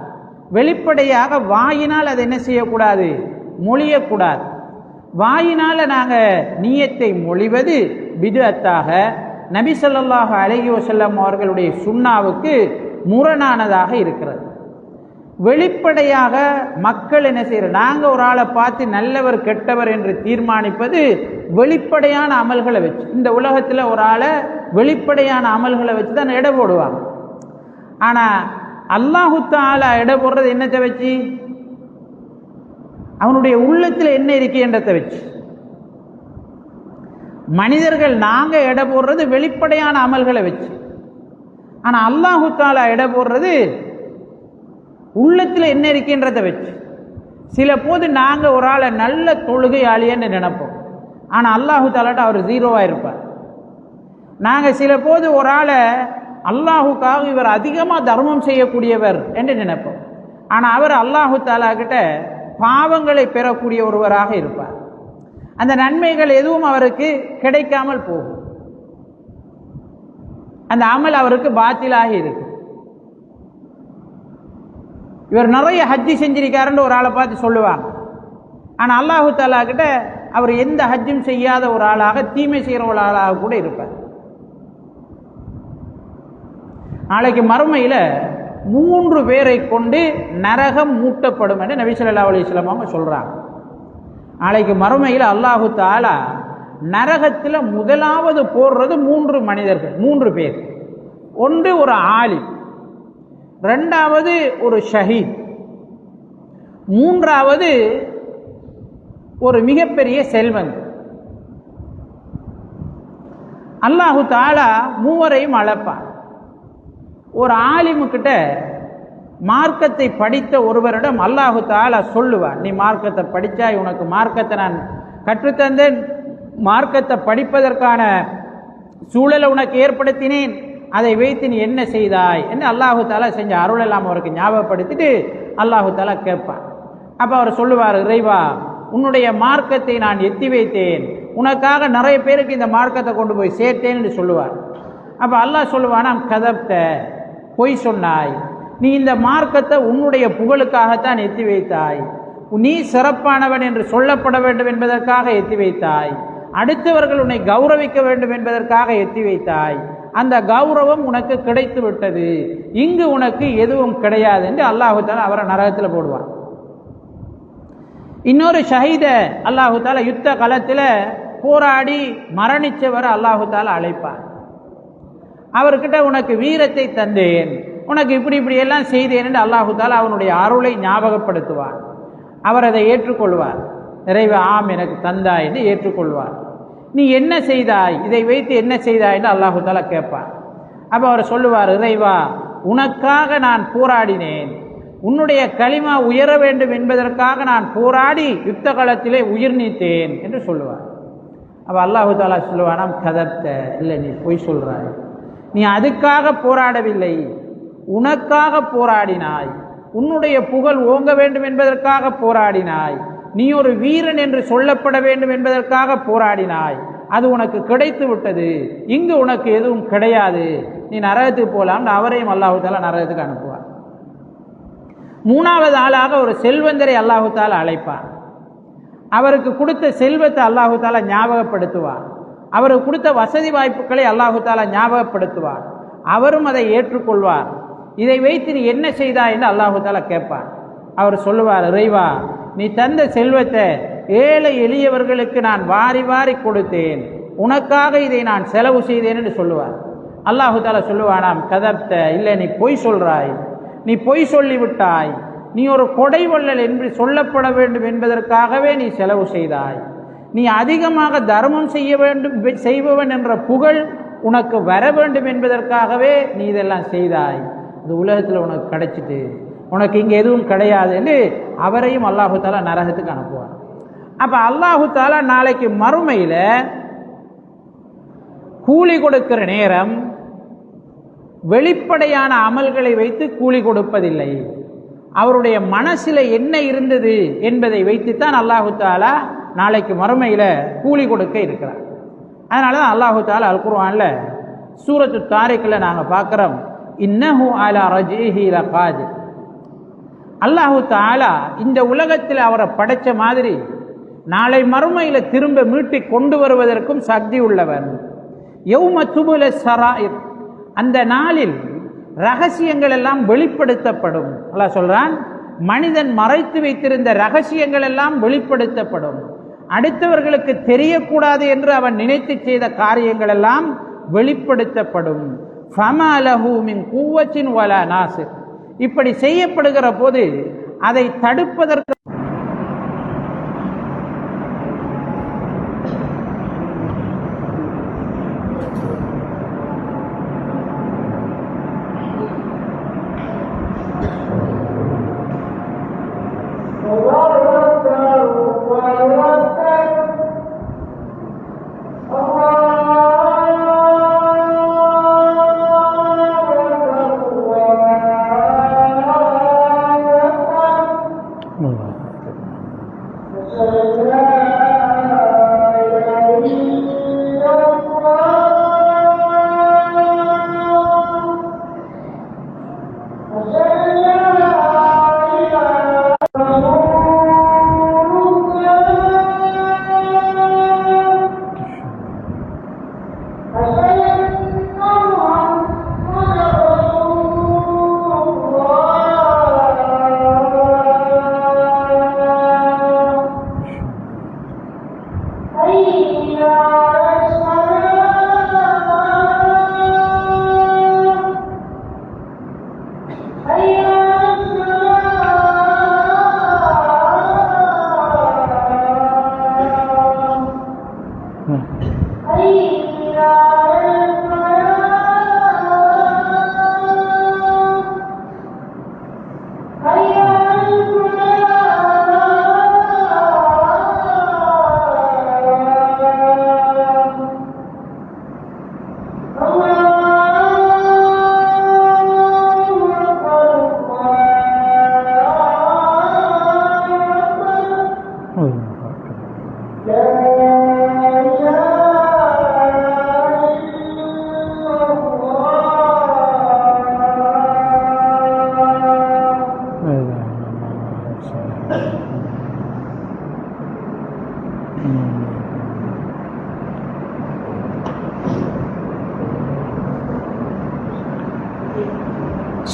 வெளிப்படையாக வாயினால் அது என்ன செய்யக்கூடாது, மொழியக்கூடாது. வாயினால் நாங்கள் நீயத்தை மொழிவது பித்அத்தாக, நபி ஸல்லல்லாஹு அலைஹி வஸல்லம் அவர்களுடைய சுன்னாவுக்கு முரணானதாக இருக்கிறது. வெளிப்படையாக மக்கள் என்ன செய்யறது, நாங்கள் ஒரு ஆளை பார்த்து நல்லவர் கெட்டவர் என்று தீர்மானிப்பது வெளிப்படையான அமல்களை வச்சு. இந்த உலகத்தில் ஒரு ஆளை வெளிப்படையான அமல்களை வச்சு தான் எடை போடுவாங்க. ஆனால் அல்லாஹு தஆலா எடை போடுறது என்னத்தை வச்சு, அவனுடைய உள்ளத்தில் என்ன இருக்கின்றதை வச்சு. மனிதர்கள் நாங்கள் எடை போடுறது வெளிப்படையான அமல்களை வச்சு, ஆனால் அல்லாஹு தஆலா எடை போடுறது உள்ளத்தில் என்ன இருக்கின்றதை வச்சு. சில போது நாங்கள் ஒரு ஆளை நல்ல தொழுகையாளின்னு நினைப்போம், ஆனால் அல்லாஹு தஆலாட்ட அவர் 0வா இருப்பார். நாங்கள் சில போது ஒரு ஆளை அல்லாஹுக்காக இவர் அதிகமாக தர்மம் செய்யக்கூடியவர் என்று நினைப்போம், ஆனால் அவர் அல்லாஹு தஆலா கிட்ட பாவங்களை பெறக்கூடிய ஒருவராக இருப்பார். அந்த நன்மைகள் எதுவும் அவருக்கு கிடைக்காமல் போகும், அந்த அமல் அவருக்கு பாத்திலாகி இருக்கு. இவர் நிறைய ஹஜ்ஜி செஞ்சிருக்காருன்னு ஒரு ஆளை பார்த்து சொல்லுவாங்க, ஆனால் அல்லாஹு தஆலா கிட்ட அவர் எந்த ஹஜ்ஜும் செய்யாத ஒரு ஆளாக, தீமை செய்கிற ஒரு ஆளாக கூட இருப்பார். நாளைக்கு மறுமையில் 3 பேரை கொண்டு நரகம் மூட்டப்படும் என்று நபி ஸல்லல்லாஹு அலைஹி வஸல்லம் அவங்க சொல்றாங்க. நாளைக்கு மறுமையில் அல்லாஹு தஆலா நரகத்தில் முதலாவது போடுறது 3 மனிதர்கள், 3 பேர். ஒன்று ஒரு ஆலிம், 2வது ஒரு ஷஹீத், 3வது ஒரு மிகப்பெரிய செல்வன். அல்லாஹு தஆலா 3வரையும் அழைப்பான். ஒரு ஆலிமுக்கிட்ட மார்க்கத்தை படித்த ஒருவரிடம் அல்லாஹு தஆலா சொல்லுவான், நீ மார்க்கத்தை படித்தாய், உனக்கு மார்க்கத்தை நான் கற்றுத்தந்தேன், மார்க்கத்தை படிப்பதற்கான சூழலை உனக்கு ஏற்படுத்தினேன், அதை வைத்து நீ என்ன செய்தாய் என்று அல்லாஹு தஆலா செஞ்ச அருள் எல்லாம் அவருக்கு ஞாபகப்படுத்திட்டு அல்லாஹு தஆலா கேட்பான். அப்போ அவர் சொல்லுவார், இறைவா உன்னுடைய மார்க்கத்தை நான் எத்தி வைத்தேன், உனக்காக நிறைய பேருக்கு இந்த மார்க்கத்தை கொண்டு போய் சேர்த்தேன் என்று சொல்லுவார். அப்போ அல்லாஹ் சொல்லுவானா, கதப்த, பொய் சொன்னாய், நீ இந்த மார்க்கத்தை உன்னுடைய புகழுக்காகத்தான் எத்தி வைத்தாய், நீ சிறப்பானவன் என்று சொல்லப்பட வேண்டும் என்பதற்காக எத்தி வைத்தாய், அடுத்தவர்கள் உன்னை கௌரவிக்க வேண்டும் என்பதற்காக எத்தி வைத்தாய், அந்த கௌரவம் உனக்கு கிடைத்து விட்டது, இங்கு உனக்கு எதுவும் கிடையாது என்று அல்லாஹு தஆலா அவரை நரகத்தில் போடுவான். இன்னொரு ஷஹீத அல்லாஹு தஆலா யுத்த களத்தில் போராடி மரணிச்சவரை அல்லாஹு தஆலா அழைப்பார். அவர்கிட்ட உனக்கு வீரத்தை தந்தேன், உனக்கு இப்படி எல்லாம் செய்தேன் என்று அல்லாஹு தஆலா அவனுடைய அருளை ஞாபகப்படுத்துவார். அவர் அதை ஏற்றுக்கொள்வார். இறைவா ஆம் எனக்கு தந்தாய் என்று ஏற்றுக்கொள்வார். நீ என்ன செய்தாய், இதை வைத்து என்ன செய்தாய் என்று அல்லாஹு தஆலா கேட்பார். அப்போ அவர் சொல்லுவார், இறைவா உனக்காக நான் போராடினேன், உன்னுடைய கலிமா உயர வேண்டும் என்பதற்காக நான் போராடி யுத்த காலத்திலே உயிர் நீத்தேன் என்று சொல்லுவார். அப்போ அல்லாஹு தாலா சொல்லுவானாம், கதப்த, இல்லை நீ பொய் சொல்றாய், நீ அதுக்காக போராடவில்லை, உனக்காக போராடினாய், உன்னுடைய புகழ் ஓங்க வேண்டும் என்பதற்காக போராடினாய், நீ ஒரு வீரன் என்று சொல்லப்பட வேண்டும் என்பதற்காக போராடினாய், அது உனக்கு கிடைத்து விட்டது, இங்கு உனக்கு எதுவும் கிடையாது, நீ நரகத்துக்கு போகலாம். அவரையும் அல்லாஹு தாலா நரகத்துக்கு அனுப்புவார். மூணாவது ஆளாக ஒரு செல்வந்தரை அல்லாஹு தாலா அழைப்பார். அவருக்கு கொடுத்த செல்வத்தை அல்லாஹு தாலா ஞாபகப்படுத்துவார். அவருக்கு கொடுத்த வசதி வாய்ப்புகளை அல்லாஹு தாலா ஞாபகப்படுத்துவார். அவரும் அதை ஏற்றுக்கொள்வார். இதை வைத்து நீ என்ன செய்தா என்று அல்லாஹு தாலா கேட்பார். அவர் சொல்லுவார், இறைவா, நீ தந்த செல்வத்தை ஏழை எளியவர்களுக்கு நான் வாரி வாரி கொடுத்தேன், உனக்காக இதை நான் செலவு செய்தேன் என்று சொல்லுவார். அல்லாஹு தாலா சொல்லுவானாம், கதப்த, இல்லை நீ பொய் சொல்றாய், நீ பொய் சொல்லிவிட்டாய், நீ ஒரு கொடைவள்ளல் என்று சொல்லப்பட வேண்டும் என்பதற்காகவே நீ செலவு செய்தாய், நீ அதிகமாக தர்மம் செய்பவன் என்ற புகழ் உனக்கு வர வேண்டும் என்பதற்காகவே நீ இதெல்லாம் செய்தாய், இது உலகத்தில் உனக்கு கிடைச்சிட்டு உனக்கு இங்கே எதுவும் கிடையாது என்று அவரையும் அல்லாஹு தாலா நரகத்துக்கு அனுப்புவார். அப்போ அல்லாஹு தாலா நாளைக்கு மறுமையில் கூலி கொடுக்கிற நேரம் வெளிப்படையான அமல்களை வைத்து கூலி கொடுப்பதில்லை, அவருடைய மனசில் என்ன இருந்தது என்பதை வைத்துத்தான் அல்லாஹு தாலா நாளைக்கு மறுமையில் கூலி கொடுக்க இருக்கிறார். அதனால தான் அல்லாஹு தாலா அல் குர்ஆன்ல சூரத்து தாரிக்கில் நாங்கள் பார்க்குறோம், இன்னஹு அலா ரஜ்இஹி லகாதிர். அல்லாஹு தாலா இந்த உலகத்தில் அவரை படைச்ச மாதிரி நாளை மறுமையில் திரும்ப மீட்டி கொண்டு வருவதற்கும் சக்தி உள்ளவர். யௌம துபுல ஸராயிர், அந்த நாளில் ரகசியங்கள் எல்லாம் வெளிப்படுத்தப்படும். அல்லாஹ் சொல்றான், மனிதன் மறைத்து வைத்திருந்த ரகசியங்கள் எல்லாம் வெளிப்படுத்தப்படும். அடுத்தவர்களுக்கு தெரியக்கூடாது என்று அவன் நினைத்து செய்த காரியங்கள் எல்லாம் வெளிப்படுத்தப்படும். ஃபமா லஹு மின் குவத்தின் வலா நாசிர். இப்படி செய்யப்படுகிற போது அதை தடுப்பதற்கு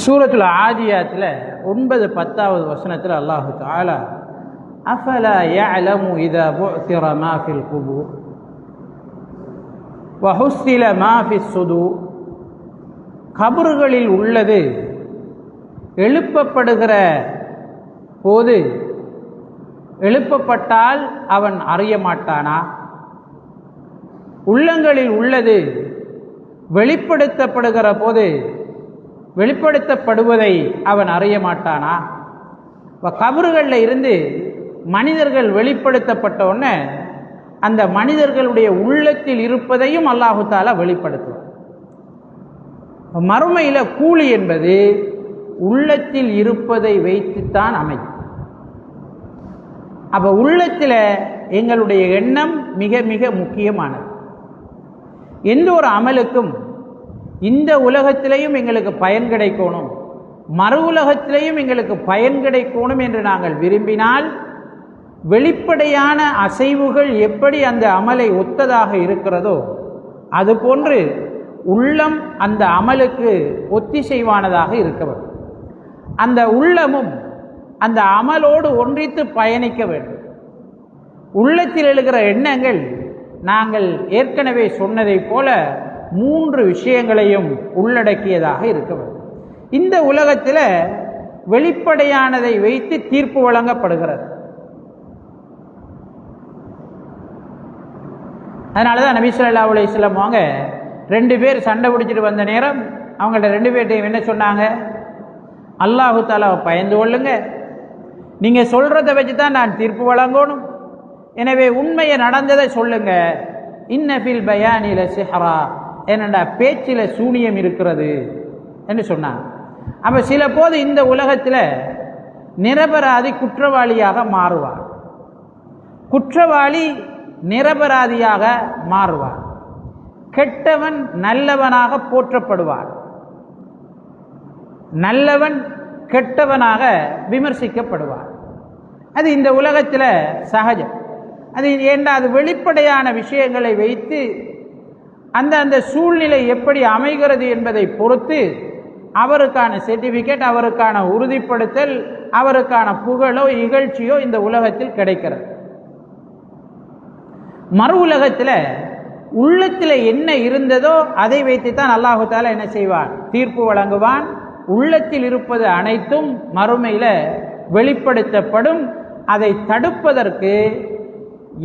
சூரத்துல் ஆதியாத்தில் 9-10வது வசனத்தில் அல்லாஹு தஆலா அஃபலா யஅலமு இதா புஅசிர மா ஃபில் குபூர் வ ஹுஸ்ஸில மா ஃபிஸ் சுதூர், கபறுகளில் உள்ளது எழுப்பப்படுகிற போது எழுப்பப்பட்டால் அவன் அறிய மாட்டானா? உள்ளங்களில் உள்ளது வெளிப்படுத்தப்படுகிற போது வெளிப்படுத்தப்படுவதை அவன் அறிய மாட்டானா? கபறுகளில் இருந்து மனிதர்கள் வெளிப்படுத்தப்பட்ட உடனே அந்த மனிதர்களுடைய உள்ளத்தில் இருப்பதையும் அல்லாஹு தஆலா வெளிப்படுத்துவார். மறுமையில் கூலி என்பது உள்ளத்தில் இருப்பதை வைத்துத்தான் அமையும். அப்ப உள்ளத்தில் எங்களுடைய எண்ணம் மிக மிக முக்கியமானது. எந்த ஒரு அமலுக்கும் இந்த உலகத்திலேயும் எங்களுக்கு பயன் கிடைக்கணும், மறு உலகத்திலேயும் எங்களுக்கு பயன் கிடைக்கணும் என்று நாங்கள் விரும்பினால் வெளிப்படையான அசைவுகள் எப்படி அந்த அமலை ஒத்ததாக இருக்கிறதோ அதுபோன்று உள்ளம் அந்த அமலுக்கு ஒத்திசைவானதாக இருக்க வேண்டும். அந்த உள்ளமும் அந்த அமலோடு ஒன்றித்து பயணிக்க வேண்டும். உள்ளத்தில் எழுகிற எண்ணங்கள் நாங்கள் ஏற்கனவே சொன்னதை போல 3 விஷயங்களையும் உள்ளடக்கியதாக இருக்க வேண்டும். இந்த உலகத்தில் வெளிப்படையானதை வைத்து தீர்ப்பு வழங்கப்படுகிறது. அதனால தான் நபி ஸல்லல்லாஹு அலைஹி வஸல்லம் அவங்க 2 பேர் சண்டை பிடிச்சிட்டு வந்த நேரம் அவங்கள்ட்ட 2 பேர்ட்டையும் என்ன சொன்னாங்க? அல்லாஹு தஆலாவை பயந்து கொள்ளுங்க, நீங்கள் சொல்கிறத வச்சு தான் நான் தீர்ப்பு வழங்கணும், எனவே உண்மையை நடந்ததை சொல்லுங்க. இன்ன ஃபில் பயானி லசிஹ்ரா, என்னடா பேச்சில் சூனியம் இருக்கிறது என்று சொன்னாங்க. அப்போ சில போது இந்த உலகத்தில் நிரபராதி குற்றவாளியாக மாறுவார், குற்றவாளி நிரபராதியாக மாறுவார், கெட்டவன் நல்லவனாக போற்றப்படுவார், நல்லவன் கெட்டவனாக விமர்சிக்கப்படுவார். அது இந்த உலகத்தில் சகஜம். அது ஏண்டா அது வெளிப்படையான விஷயங்களை வைத்து அந்த சூழ்நிலை எப்படி அமைகிறது என்பதை பொறுத்து அவருக்கான சர்டிஃபிகேட், அவருக்கான உறுதிப்படுத்தல், அவருக்கான புகழோ இகழ்ச்சியோ இந்த உலகத்தில் கிடைக்கிறது. மறு உலகத்தில் உள்ளத்தில் என்ன இருந்ததோ அதை வைத்துத்தான் அல்லாஹு தஆலா என்ன செய்வான்? தீர்ப்பு வழங்குவான். உள்ளத்தில் இருப்பது அனைத்தும் மறுமையில் வெளிப்படுத்தப்படும். அதை தடுப்பதற்கு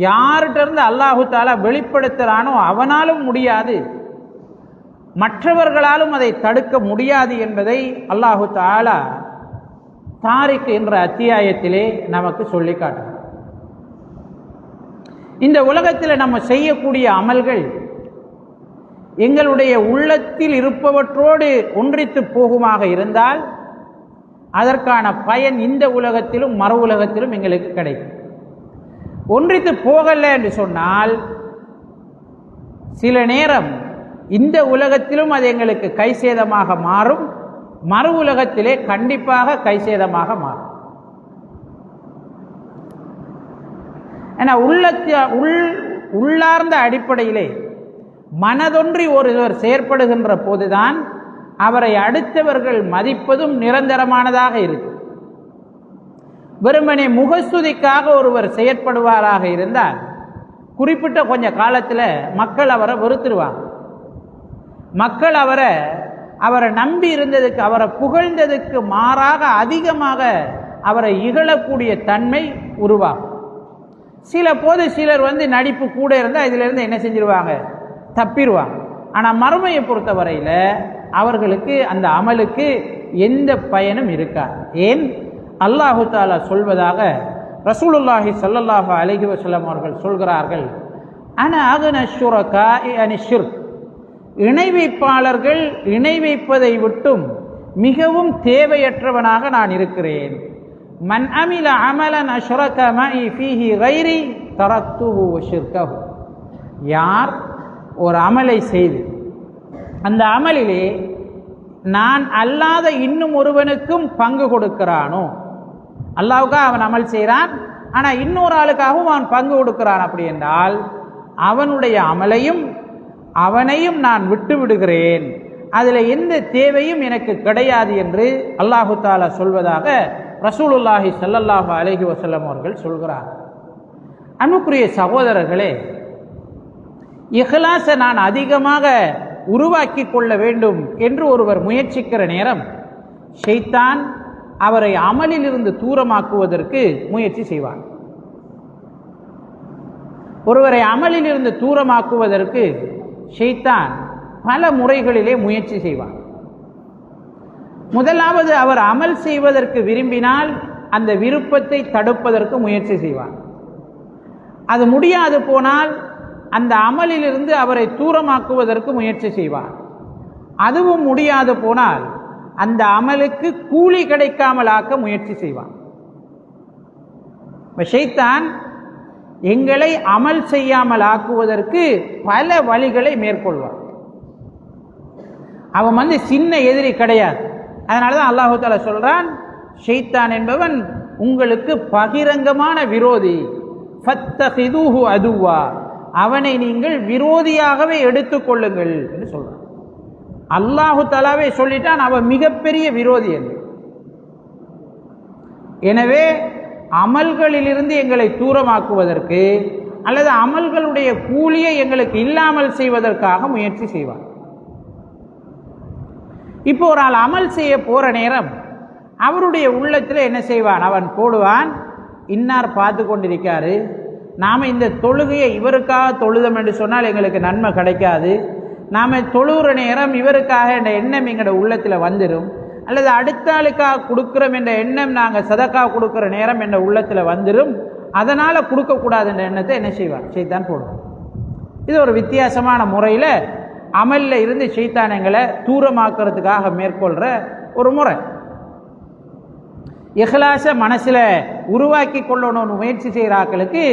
யார்கிட்ட அல்லாஹு தஆலா வெளிப்படுத்துகிறானோ அவனாலும் முடியாது, மற்றவர்களாலும் அதை தடுக்க முடியாது என்பதை அல்லாஹு தஆலா தாரிக் என்ற அத்தியாயத்திலே நமக்கு சொல்லி காட்டுகிறார். இந்த உலகத்தில் நம்ம செய்யக்கூடிய அமல்கள் எங்களுடைய உள்ளத்தில் இருப்பவற்றோடு ஒன்றித்து போகுமாக இருந்தால் அதற்கான பயன் இந்த உலகத்திலும் மறு உலகத்திலும் எங்களுக்கு கிடைக்கும். ஒன்றித்து போகலை என்று சொன்னால் சில நேரம் இந்த உலகத்திலும் அது எங்களுக்கு கைசேதமாக மாறும், மறு உலகத்திலே கண்டிப்பாக கைசேதமாக மாறும். ஏன்னா உள்ளார்ந்த அடிப்படையிலே மனதொன்றி ஒருவர் செயற்படுகின்ற போதுதான் அவரை அடுத்தவர்கள் மதிப்பதும் நிரந்தரமானதாக இருக்கு. வெறுமனே முகஸ்துதிக்காக ஒருவர் செயற்படுவாராக இருந்தால் குறிப்பிட்ட கொஞ்ச காலத்தில் மக்கள் அவரை வெறுத்துருவாங்க. மக்கள் அவரை நம்பி இருந்ததுக்கு, அவரை புகழ்ந்ததுக்கு மாறாக அதிகமாக அவரை இகழக்கூடிய தன்மை உருவாகும். சில போது சிலர் நடிப்பு கூட இருந்தால் இதிலிருந்து என்ன செஞ்சிருவாங்க? தப்பிடுவாங்க. ஆனால் மறுமையை பொறுத்தவரையில் அவர்களுக்கு அந்த அமலுக்கு எந்த பயனும் இருக்காது. ஏன்? அல்லாஹு தஆலா சொல்வதாக ரசூலுல்லாஹி ஸல்லல்லாஹு அலைஹி வஸல்லம் அவர்கள் சொல்கிறார்கள், அன அக்ன ஷுரகாஇ அனி ஷிர்க், இணை வைப்பாளர்கள் இணை வைப்பதை விட்டும் மிகவும் தேவையற்றவனாக நான் இருக்கிறேன். மன் அமில அமலன் அஷ்ரக மஇ ஃபீஹி கைரி தரக்துஹு வ ஷிர்கஹு, யார் ஒரு அமலை செய்து அந்த அமலிலே நான் அல்லாத இன்னும் ஒருவனுக்கும் பங்கு கொடுக்கிறானோ, அல்லாஹ்வுக்காக அவன் அமல் செய்கிறான் ஆனால் இன்னொரு ஆளுக்காகவும் அவன் பங்கு கொடுக்கிறான், அப்படி என்றால் அவனுடைய அமலையும் அவனையும் நான் விட்டு விடுகிறேன், அதில் எந்த தேவையும் எனக்கு கிடையாது என்று அல்லாஹு தஆலா சொல்வதாக ரசூலுல்லாஹி ஸல்லல்லாஹு அலைஹி வஸல்லம் அவர்கள் சொல்கிறார். அன்புக்குரிய சகோதரர்களே, இஹ்லாஸை நான் அதிகமாக உருவாக்கி கொள்ள வேண்டும் என்று ஒருவர் முயற்சிக்கிற நேரம் ஷைத்தான் அவரை அமலிலிருந்து தூரமாக்குவதற்கு முயற்சி செய்வார். ஒருவரை அமலிலிருந்து தூரமாக்குவதற்கு ஷைத்தான் பல முறைகளிலே முயற்சி செய்வார். முதலாவது, அவர் அமல் செய்வதற்கு விரும்பினால் அந்த விருப்பத்தை தடுப்பதற்கு முயற்சி செய்வான். அது முடியாது போனால் அந்த அமலிலிருந்து அவரை தூரமாக்குவதற்கு முயற்சி செய்வான். அதுவும் முடியாது போனால் அந்த அமலுக்கு கூலி கிடைக்காமல் ஆக்க முயற்சி செய்வான். ஷைத்தான் எங்களை அமல் செய்யாமல் ஆக்குவதற்கு பல வழிகளை மேற்கொள்வான். அவன் சின்ன எதிரி கிடையாது. அதனாலதான் அல்லாஹு தஆலா சொல்றான், ஷைத்தான் என்பவன் உங்களுக்கு பகிரங்கமான விரோதி, ஃபத்தஹிதுஹு அதுவா, அவனை நீங்கள் விரோதியாகவே எடுத்துக்கொள்ளுங்கள் என்று சொல்றான். அல்லாஹு தஆலாவே சொல்லிட்டான் அவன் மிகப்பெரிய விரோதி என்று. எனவே அமல்களிலிருந்து எங்களை தூரமாக்குவதற்கு அல்லது அமல்களுடைய கூலியை எங்களுக்கு இல்லாமல் செய்வதற்காக முயற்சி செய்வான். இப்போ ஒரு ஆள் அமல் செய்ய போற நேரம் அவருடைய உள்ளத்தில் என்ன செய்வான்? அவன் போடுவான், இன்னார் பார்த்து கொண்டிருக்காரு, நாம இந்த தொழுகையை இவருக்காக தொழுதம் என்று சொன்னால் எங்களுக்கு நன்மை கிடைக்காது, நாம தொழுகிற நேரம் இவருக்காக என்ற எண்ணம் எங்களோட உள்ளத்தில் வந்துடும், அல்லது அடுத்த ஆளுக்காக கொடுக்குறோம் என்ற எண்ணம் நாங்கள் சதக்கா கொடுக்குற நேரம் என்ற உள்ளத்தில் வந்துடும், அதனால கொடுக்கக்கூடாது என்ற எண்ணத்தை என்ன செய்வான்? ஷைத்தான் போடுவான். இது ஒரு வித்தியாசமான முறையில் அமல்ல இருந்து ஷைத்தானங்களை தூரமாக்குறதுக்காக மேற்கொள்ற ஒரு முறை. இஹ்லாஸை மனசில் உருவாக்கி கொள்ளணும்னு முயற்சி செய்கிறாக்களுக்கு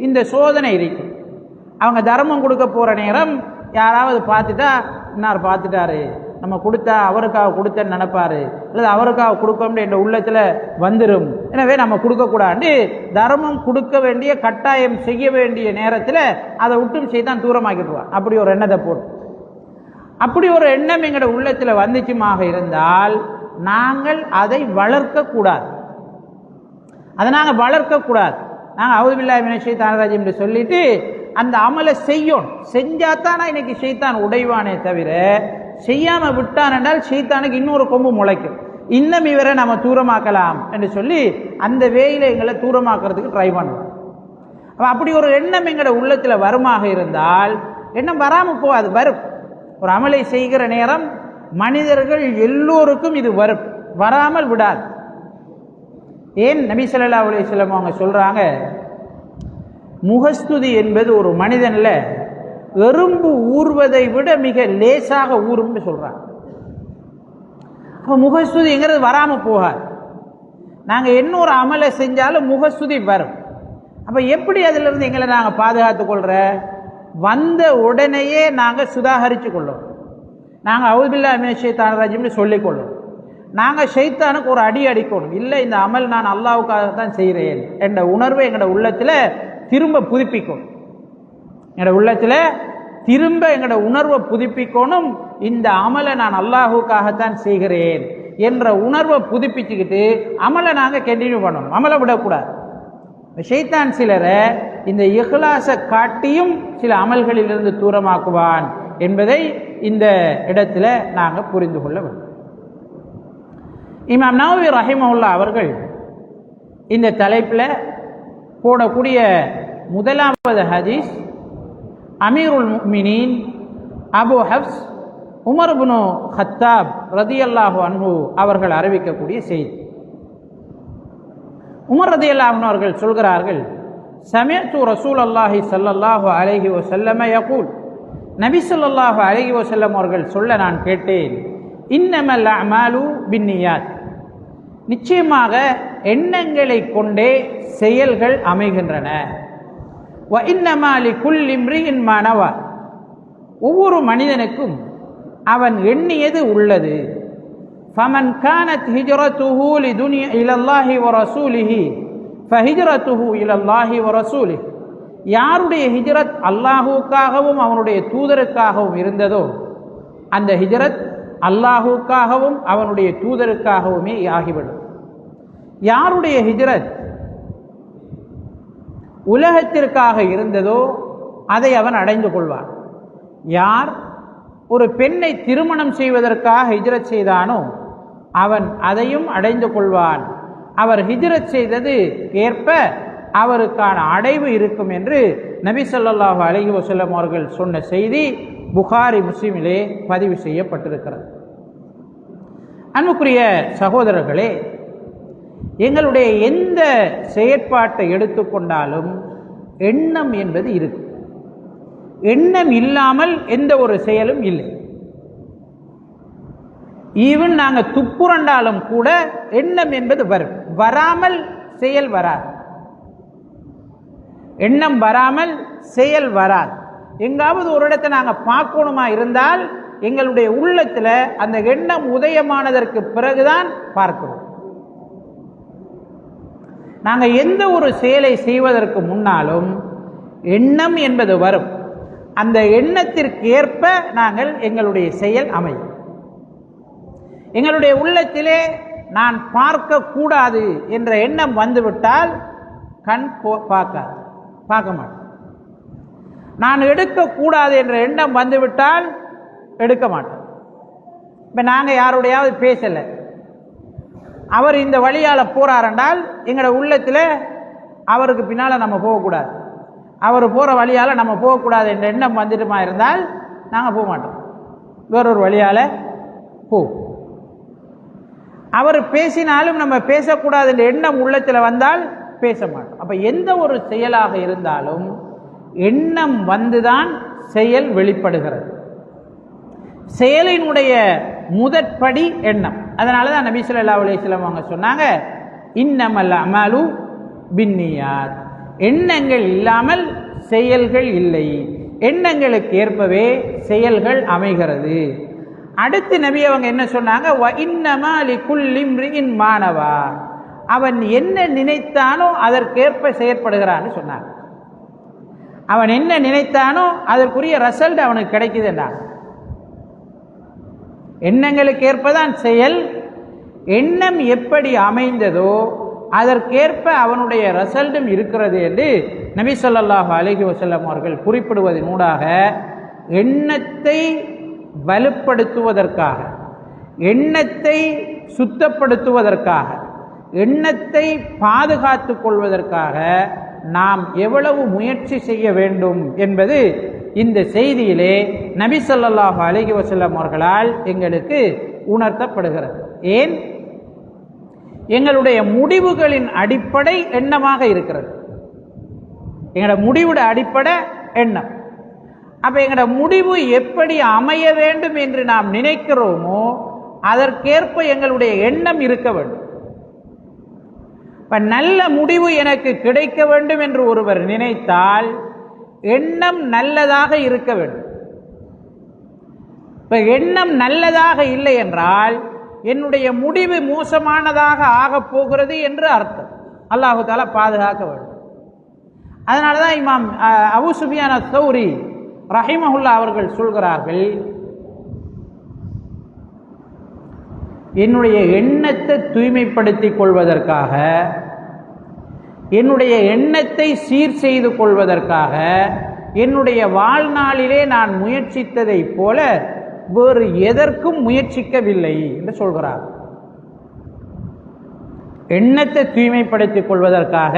இந்த சோதனை இருக்கும். அவங்க தர்மம் கொடுக்க போகிற நேரம் யாராவது பார்த்துட்டா, இன்னார் பார்த்துட்டாரு, நம்ம கொடுத்தா அவருக்காக கொடுத்தன்னு நினைப்பாரு, அல்லது அவருக்காக கொடுக்கணும் என்ற உள்ளத்தில் வந்துடும், எனவே நம்ம கொடுக்கக்கூடாது, தர்மம் கொடுக்க வேண்டிய கட்டாயம் செய்ய வேண்டிய நேரத்தில் அதை விட்டு ஷைத்தான் தூரமாக்கிடுவான். அப்படி ஒரு எண்ணத்தை போட்டு, அப்படி ஒரு எண்ணம் எங்களோட உள்ளத்தில் வந்துச்சுமாக இருந்தால் நாங்கள் அதை வளர்க்கக்கூடாது. அதை நாங்கள் வளர்க்கக்கூடாது. நாங்கள் அஊது பில்லாஹி மினஷ் ஷைத்தானிர் ரஜீம் என்று சொல்லிட்டு அந்த அமலை செய்யணும். செஞ்சாத்தானா இன்னைக்கு ஷைத்தான் உடைவானே தவிர செய்யாமல் விட்டான் என்றால் ஷைத்தானுக்கு இன்னொரு கொம்பு முளைக்கும். இன்னும் இவரை நம்ம தூரமாக்கலாம் என்று சொல்லி அந்த வேயில எங்களை தூரமாக்குறதுக்கு ட்ரை பண்ணுவோம். அப்படி ஒரு எண்ணம் எங்களோட உள்ளத்தில் வருமாக இருந்தால், எண்ணம் வராமல் போகாது, வரும். ஒரு அமலை செய்கிற நேரம் மனிதர்கள் எல்லோருக்கும் இது வரும், வராமல் விடாது. ஏன் நபி ஸல்லல்லாஹு அலைஹி வஸல்லம் அவங்க சொல்றாங்க, முகஸ்துதி என்பது ஒரு மனிதன்ல எறும்பு ஊறுவதை விட மிக லேசாக ஊறும்னு சொல்றாங்க. அப்போ முகஸ்துதிங்கிறது வராமல் போகாது. நாங்கள் என்ன ஒரு அமலை செஞ்சாலும் முகஸ்துதி வரும். அப்போ எப்படி அதிலிருந்து எங்களை நாங்கள் பாதுகாத்து கொள்ற? வந்த உடனேயே நாங்கள் சுதாகரித்து கொள்ளும். நாங்கள் அஊது பில்லாஹி மினஷ் ஷைத்தானிர் ரஜீம்னு சொல்லிக்கொள்ளும். நாங்கள் ஷைத்தானுக்கு ஒரு அடி அடிக்கணும். இல்லை, இந்த அமல் நான் அல்லாஹ்வுக்காக தான் செய்கிறேன் என்ற உணர்வை எங்களோட உள்ளத்தில் திரும்ப புதுப்பிக்கும். எங்களோட உள்ளத்தில் திரும்ப எங்களோட உணர்வை புதுப்பிக்கணும். இந்த அமலை நான் அல்லாஹ்வுக்காகத்தான் செய்கிறேன் என்ற உணர்வை புதுப்பிச்சுக்கிட்டு அமலை நாங்கள் கண்டினியூ பண்ணணும், அமலை விடக்கூடாது. ஷைத்தான் சிலரை இந்த இஹ்லாஸை காட்டியும் சில அமல்களிலிருந்து தூரமாக்குவான் என்பதை இந்த இடத்துல நாங்கள் புரிந்து கொள்ள வேண்டும். இமாம் நவவி ரஹிமஹுல்லாஹ் அவர்கள் இந்த தலைப்பில் போடக்கூடிய முதலாவது ஹதீஸ் அமீருல் முஃமினீன் Abu hubs Umar ibn Khattab ரதியல்லாஹு அன்ஹு அவர்கள் அறிவிக்கக்கூடிய செய்தி. உமர் ரதியல்லாஹு அன்ஹு அவர்கள் சொல்கிறார்கள், சமிஅத்து ரசூலல்லாஹி ஸல்லல்லாஹு அலைஹி வஸல்லம் யகூல், நபி ஸல்லல்லாஹு அலைஹி வஸல்லம் அவர்கள் சொல்ல நான் கேட்டேன், இன்னமல் அமாலு பின்னியாத், நிச்சயமாக எண்ணங்களை கொண்டே செயல்கள் அமைகின்றன. வ இன்னமா லிகுல்லி இம்ரிஇன் மா நவா, ஒவ்வொரு மனிதனுக்கும் அவன் எண்ணியது உள்ளது. ஃபமன் கானத் ஹிஜ்ரத்துஹு லிதுன்யா இலல்லாஹி வ ரசூலிஹி ஃபஹிஜ்ரத்துஹு இலல்லாஹி வ ரசூலிஹி, யாருடைய ஹிஜ்ரத் அல்லாஹுக்காகவும் அவனுடைய தூதருக்காகவும் இருந்ததோ அந்த ஹிஜ்ரத் அல்லாஹுக்காகவும் அவனுடைய தூதருக்காகவுமே ஆகிவிடும். யாருடைய ஹிஜ்ரத் உலகத்திற்காக இருந்ததோ அதை அவன் அடைந்து கொள்வான். யார் ஒரு பெண்ணை திருமணம் செய்வதற்காக ஹிஜ்ரத் செய்தானோ அவன் அதையும் அடைந்து கொள்வான். அவர் ஹிஜ்ரத் செய்தது ஏற்ப அவருக்கான அடைவு இருக்கும் என்று நபி ஸல்லல்லாஹு அலைஹி வஸல்லம் அவர்கள் சொன்ன செய்தி புகாரி முஸ்லிமிலே பதிவு செய்யப்பட்டிருக்கிறது. அன்புக்குரிய சகோதரர்களே, எங்களுடைய எந்த செயற்பாட்டை எடுத்துக்கொண்டாலும் எண்ணம் என்பது இருக்கு. எண்ணம் இல்லாமல் எந்த ஒரு செயலும் இல்லை. ஈவன் நாங்கள் துப்புரண்டாலும் கூட எண்ணம் என்பது வரும். வராமல் செயல் வராது. எண்ணம் வராமல் செயல் வராது. எங்காவது ஒரு இடத்தை நாங்கள் பார்க்கணுமா இருந்தால் எங்களுடைய உள்ளத்தில் அந்த எண்ணம் உதயமானதற்கு பிறகுதான் பார்க்கிறோம். நாங்கள் எந்த ஒரு செயலை செய்வதற்கு முன்னாலும் எண்ணம் என்பது வரும். அந்த எண்ணத்திற்கு ஏற்ப நாங்கள் எங்களுடைய செயல் அமையும். எங்களுடைய உள்ளத்திலே நான் பார்க்க கூடாது என்ற எண்ணம் வந்துவிட்டால் கண் பார்க்க மாட்டேன். நான் எடுக்கக்கூடாது என்ற எண்ணம் வந்துவிட்டால் எடுக்க மாட்டேன். இப்போ நாங்கள் யாருடையாவது பேசலை, அவர் இந்த வழியால் போறாரென்றால் எங்களோட உள்ளத்தில் அவருக்கு பின்னால் நம்ம போகக்கூடாது, அவர் போகிற வழியால் நம்ம போகக்கூடாது என்ற எண்ணம் வந்துட்டுமா இருந்தால் நாங்கள் போக மாட்டோம், வேறொரு வழியால் போ. அவர் பேசினாலும் நம்ம பேசக்கூடாது என்ற எண்ணம் உள்ளத்தில் வந்தால் பேச மாட்டோம். அப்போ எந்த ஒரு செயலாக இருந்தாலும் எண்ணம் வந்துதான் செயல் வெளிப்படுகிறது. செயலினுடைய முதற்படி எண்ணம். அதனால தான் நபி ஸல்லல்லாஹு அலைஹி வஸல்லம் அவங்க சொன்னாங்க, இன்னமல் அமலு பின்னியாத், எண்ணங்கள் இல்லாமல் செயல்கள் இல்லை, எண்ணங்களுக்கு ஏற்பவே செயல்கள் அமைகிறது. அடுத்து நபி அவங்க என்ன சொன்னாங்க, வ இன்னமா லிகுல்லி இம்ரிஇன் மா நவா, அவன் என்ன நினைத்தானோ அதற்கேற்ப செயற்படுகிறான்னு சொன்னாங்க. அவன் என்ன நினைத்தானோ அதற்குரிய ரிசல்ட் அவனுக்கு கிடைக்குதுன்னா, எண்ணங்களுக்கு ஏற்பதான் செயல். எண்ணம் எப்படி அமைந்ததோ அதற்கேற்ப அவனுடைய ரிசல்ட்டும் இருக்கிறது என்று நபி ஸல்லல்லாஹு அலைஹி வஸல்லம் அவர்கள் குறிப்பிடுவதனூடாக எண்ணத்தை வலுப்படுத்துவதற்காக, எண்ணத்தை சுத்தப்படுத்துவதற்காக, எண்ணத்தை பாதுகாத்து கொள்வதற்காக நாம் எவ்வளவு முயற்சி செய்ய வேண்டும் என்பது இந்த செய்தியிலே நபி ஸல்லல்லாஹு அலைஹி வஸல்லம் அவர்களால் எங்களுக்கு உணர்த்தப்படுகிறது. ஏன்? எங்களுடைய முடிவுகளின் அடிப்படை எண்ணமாக இருக்கிறது. எங்களோட முடிவோட அடிப்படை எண்ணம். அப்ப எங்களோட முடிவு எப்படி அமைய வேண்டும் என்று நாம் நினைக்கிறோமோ அதற்கேற்ப எங்களுடைய எண்ணம் இருக்க வேண்டும். இப்ப நல்ல முடிவு எனக்கு கிடைக்க வேண்டும் என்று ஒருவர் நினைத்தால் எண்ணம் நல்லதாக இருக்க வேண்டும். இப்ப எண்ணம் நல்லதாக இல்லை என்றால் என்னுடைய முடிவு மோசமானதாக ஆகப் போகிறது என்று அர்த்தம். அல்லாஹு தஆலா பாதுகாக்க வேண்டும். அதனாலதான் இமாம் அபூ சுஃபியான் அஸ்-ஸௌரி ரஹிமஹுல்லாஹ் அவர்கள் சொல்கிறார்கள், என்னுடைய எண்ணத்தை தூய்மைப்படுத்திக் கொள்வதற்காக, என்னுடைய எண்ணத்தை சீர் செய்து கொள்வதற்காக என்னுடைய வாழ்நாளிலே நான் முயற்சித்ததை போல வேறு எதற்கும் முயற்சிக்கவில்லை என்று சொல்கிறார். எண்ணத்தை தூய்மைப்படுத்திக் கொள்வதற்காக,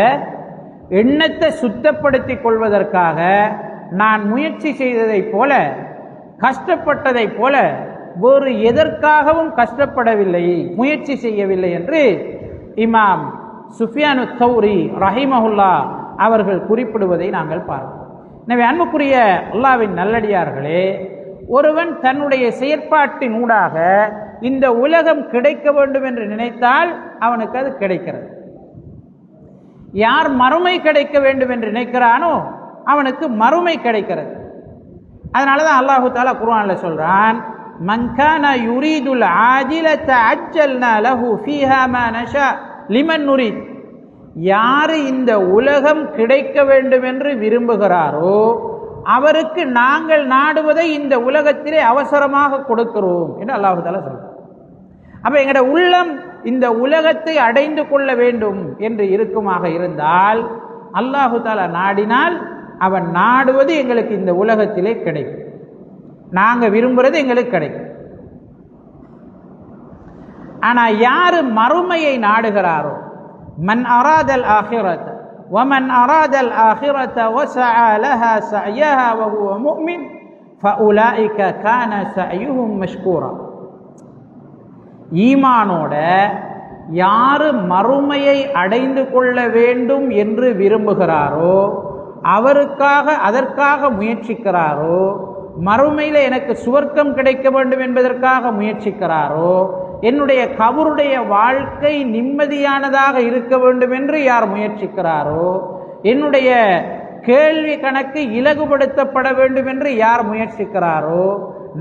எண்ணத்தை சுத்தப்படுத்திக் கொள்வதற்காக நான் முயற்சி செய்ததை போல, கஷ்டப்பட்டதை போல வேறு எதற்காகவும் கஷ்டப்படவில்லை, முயற்சி செய்யவில்லை என்று இமாம் சுஃபியானு ஸௌரி ரஹிமஹுல்லாஹ் அவர்கள் குறிப்பிடுவதை நாங்கள் பார்க்கிறோம். எனவே அன்புக்குரிய அல்லாஹ்வின் நல்லடியார்களே, ஒருவன் தன்னுடைய செயற்பாட்டின் ஊடாக இந்த உலகம் கிடைக்க வேண்டும் என்று நினைத்தால் அவனுக்கு அது கிடைக்கிறது. யார் மறுமை கிடைக்க வேண்டும் என்று நினைக்கிறானோ அவனுக்கு மறுமை கிடைக்கிறது. அதனாலதான் அல்லாஹு தஆலா குர்ஆன்ல சொல்றான், மன் கான யுரீதுல் ஆஜிலத அஜ்ஜல்னா லஹு ஃபீஹா மா நஷா லிமன் நுரீத், யார் இந்த உலகம் கிடைக்க வேண்டும் என்று விரும்புகிறாரோ அவருக்கு நாங்கள் நாடுவதை இந்த உலகத்திலே அவசரமாக கொடுக்கிறோம் என்று அல்லாஹு தஆலா சொல்றார். அப்ப எங்கட உள்ளம் இந்த உலகத்தை அடைந்து கொள்ள வேண்டும் என்று இருக்குமாக இருந்தால் அல்லாஹு தஆலா நாடினால் அவன் நாடுவது எங்களுக்கு இந்த உலகத்திலே கிடைக்கும், நாங்க விரும்புறது எங்களுக்கு கிடைக்கும். ஆனா யாரு மறுமையை நாடுகிறாரோ, மன் அராதல் ஆஹிரத ومن أراد الآخرة وسعى لها سعيها وهو مؤمن فأولئك كان سعيهم مشكورا, ஈமானோட யாரு மறுமையை அடைந்து கொள்ள வேண்டும் என்று விரும்புகிறாரோ, அதற்காக முயற்சிக்கிறாரோ, மறுமையில் எனக்கு சுவர்க்கம் கிடைக்க வேண்டும் என்பதற்காக முயற்சிக்கிறாரோ, என்னுடைய கபருடைய வாழ்க்கை நிம்மதியானதாக இருக்க வேண்டும் என்று யார் முயற்சிக்கிறாரோ, என்னுடைய கேள்வி கணக்கு இலகுபடுத்தப்பட வேண்டும் என்று யார் முயற்சிக்கிறாரோ,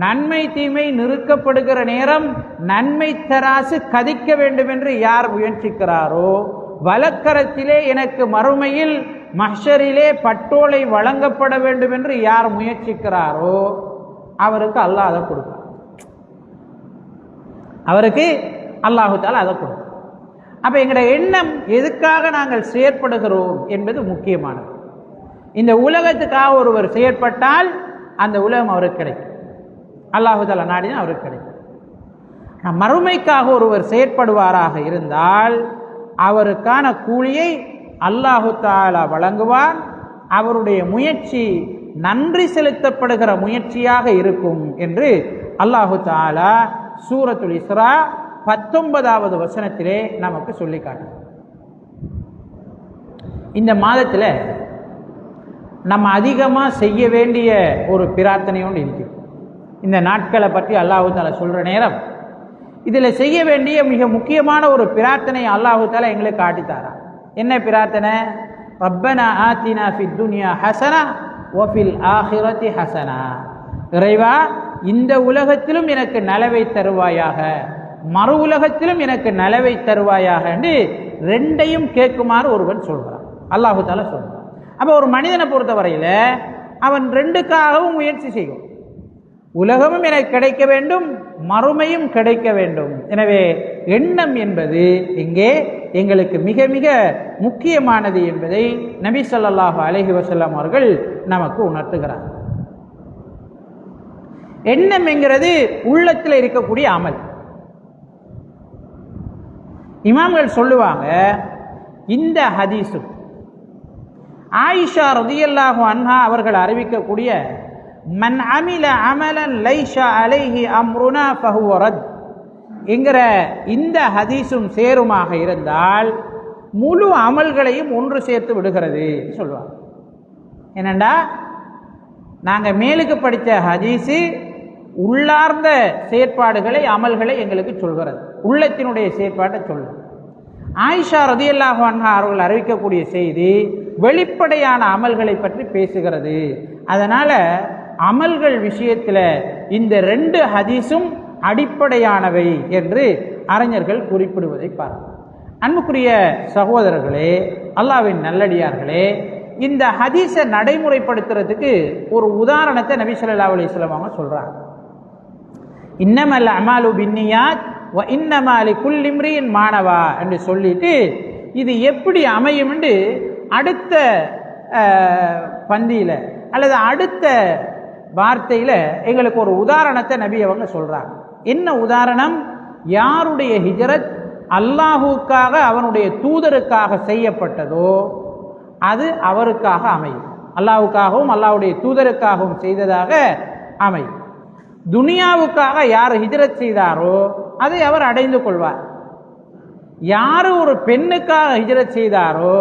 நன்மை தீமை நிறுக்கப்படுகிற நேரம் நன்மை தராசு கதிக்க வேண்டும் என்று யார் முயற்சிக்கிறாரோ, வலக்கரத்திலே எனக்கு மறுமையில் மஹ்ஷரிலே பட்டோலை வழங்கப்பட வேண்டும் என்று யார் முயற்சிக்கிறாரோ அவருக்கு அல்லாஹ் அதை கொடுப்பார். அவருக்கு அல்லாஹு தஆலா அதை கொடுப்பார். அப்ப எங்களுடைய எண்ணம் எதுக்காக நாங்கள் செயற்படுகிறோம் என்பது முக்கியமானது. இந்த உலகத்துக்காக ஒருவர் செயற்பட்டால் அந்த உலகம் அவருக்கு கிடைக்கும், அல்லாஹு தஆலா நாடினா அவருக்கு கிடைக்கும். மறுமைக்காக ஒருவர் செயற்படுவாராக இருந்தால் அவருக்கான கூலியை அல்லாஹு தஆலா வழங்குவார். அவருடைய முயற்சி நன்றி செலுத்தப்படுகிற முயற்சியாக இருக்கும் என்று அல்லாஹு தஆலா சூரத்துல் இஸ்ரா 19வது வசனத்திலே நமக்கு சொல்லி காட்டுறார். இந்த மாதத்தில் நம்ம அதிகமாக செய்ய வேண்டிய ஒரு பிரார்த்தனையோடு இருக்குது. இந்த நாட்களை பற்றி அல்லாஹு தஆலா சொல்கிற நேரம் இதில் செய்ய வேண்டிய மிக முக்கியமான ஒரு பிரார்த்தனை அல்லாஹு தஆலா எங்களுக்கு காட்டித்தாரா. என்ன பிரார்த்தனை? ரப்பனா ஆத்தினா ஃபித் துன்யா ஹஸனா வ ஃபில் ஆখিরাতি ஹஸனா. இறைவா, இந்த உலகத்திலும் எனக்கு நலவை தருவாயாக, மறு உலகத்திலும் எனக்கு நலவை தருவாயாக என்று ரெண்டையும் கேட்குமாறு ஒருவன் சொல்கிறான், அல்லாஹு தஆலா சொல்கிறான். அப்போ ஒரு மனிதனை பொறுத்தவரையில் அவன் ரெண்டுக்காகவும் முயற்சி செய்யும். உலகமும் எனக்கு கிடைக்க வேண்டும், மறுமையும் கிடைக்க வேண்டும். எனவே எண்ணம் என்பது இங்கே எங்களுக்கு மிக மிக முக்கியமானது என்பதை நபி ஸல்லல்லாஹு அலைஹி வஸல்லம் அவர்கள் நமக்கு உணர்த்துகிறார். எண்ணம் என்கிறது உள்ளத்தில் இருக்கக்கூடிய அமல். இமாம்கள் சொல்லுவாங்க, இந்த ஹதீஸும் ஆயிஷா ரலியல்லாஹு அன்ஹா அவர்கள் அறிவிக்கக்கூடிய மன் அமில அமலன் லைஸா அலைஹி அம்ருனா ஃபஹுவ ரத் என்கிற இந்த ஹதீஸும் சேருமாக இருந்தால் முழு அமல்களையும் ஒன்று சேர்த்து விடுகிறது சொல்லுவாங்க. என்னண்டா, நாங்கள் மேலுக்கு படித்த ஹதீஸு உள்ளார்ந்த செயற்பாடுகளை அமல்களை எங்களுக்கு சொல்கிறது, உள்ளத்தினுடைய செயற்பாட்டை சொல்லுது. ஆயிஷா ரலியல்லாஹு அன்ஹா அவர்கள் அறிவிக்கக்கூடிய செய்தி வெளிப்படையான அமல்களை பற்றி பேசுகிறது. அதனால அமல்கள் விஷயத்தில் இந்த ரெண்டு ஹதீஸும் அடிப்படையானவை என்று அறிஞர்கள் குறிப்பிடுவதை பார்க்கிறோம். அன்புக்குரிய சகோதரர்களே, அல்லாஹ்வின் நல்லடியார்களே, இந்த ஹதீஸை நடைமுறைப்படுத்துறதுக்கு ஒரு உதாரணத்தை நபி ஸல்லல்லாஹு அலைஹி வஸல்லம் அவங்க சொல்றாங்க. இன்னமல் அமாலு பின்னியாத் வ இன்னமா லிகுல்லி இம்ரியின் மானவா என்று சொல்லிட்டு இது எப்படி அமையும் என்று அடுத்த பந்தியில் அல்லது அடுத்த வார்த்தையில் எங்களுக்கு ஒரு உதாரணத்தை நபி அவங்க சொல்றாங்க. என்ன உதாரணம்? யாருடைய ஹிஜ்ரத் அல்லாஹுக்காக அவனுடைய தூதருக்காக செய்யப்பட்டதோ அது அவருக்காக அமையும். அல்லாஹுக்காகவும் அல்லாஹ்வுடைய தூதருக்காகவும் செய்ததாக அமையும். துனியாவுக்காக யார் ஹிஜ்ரத் செய்தாரோ அதை அவர் அடைந்து கொள்வார். யார் ஒரு பெண்ணுக்காக ஹிஜ்ரத் செய்தாரோ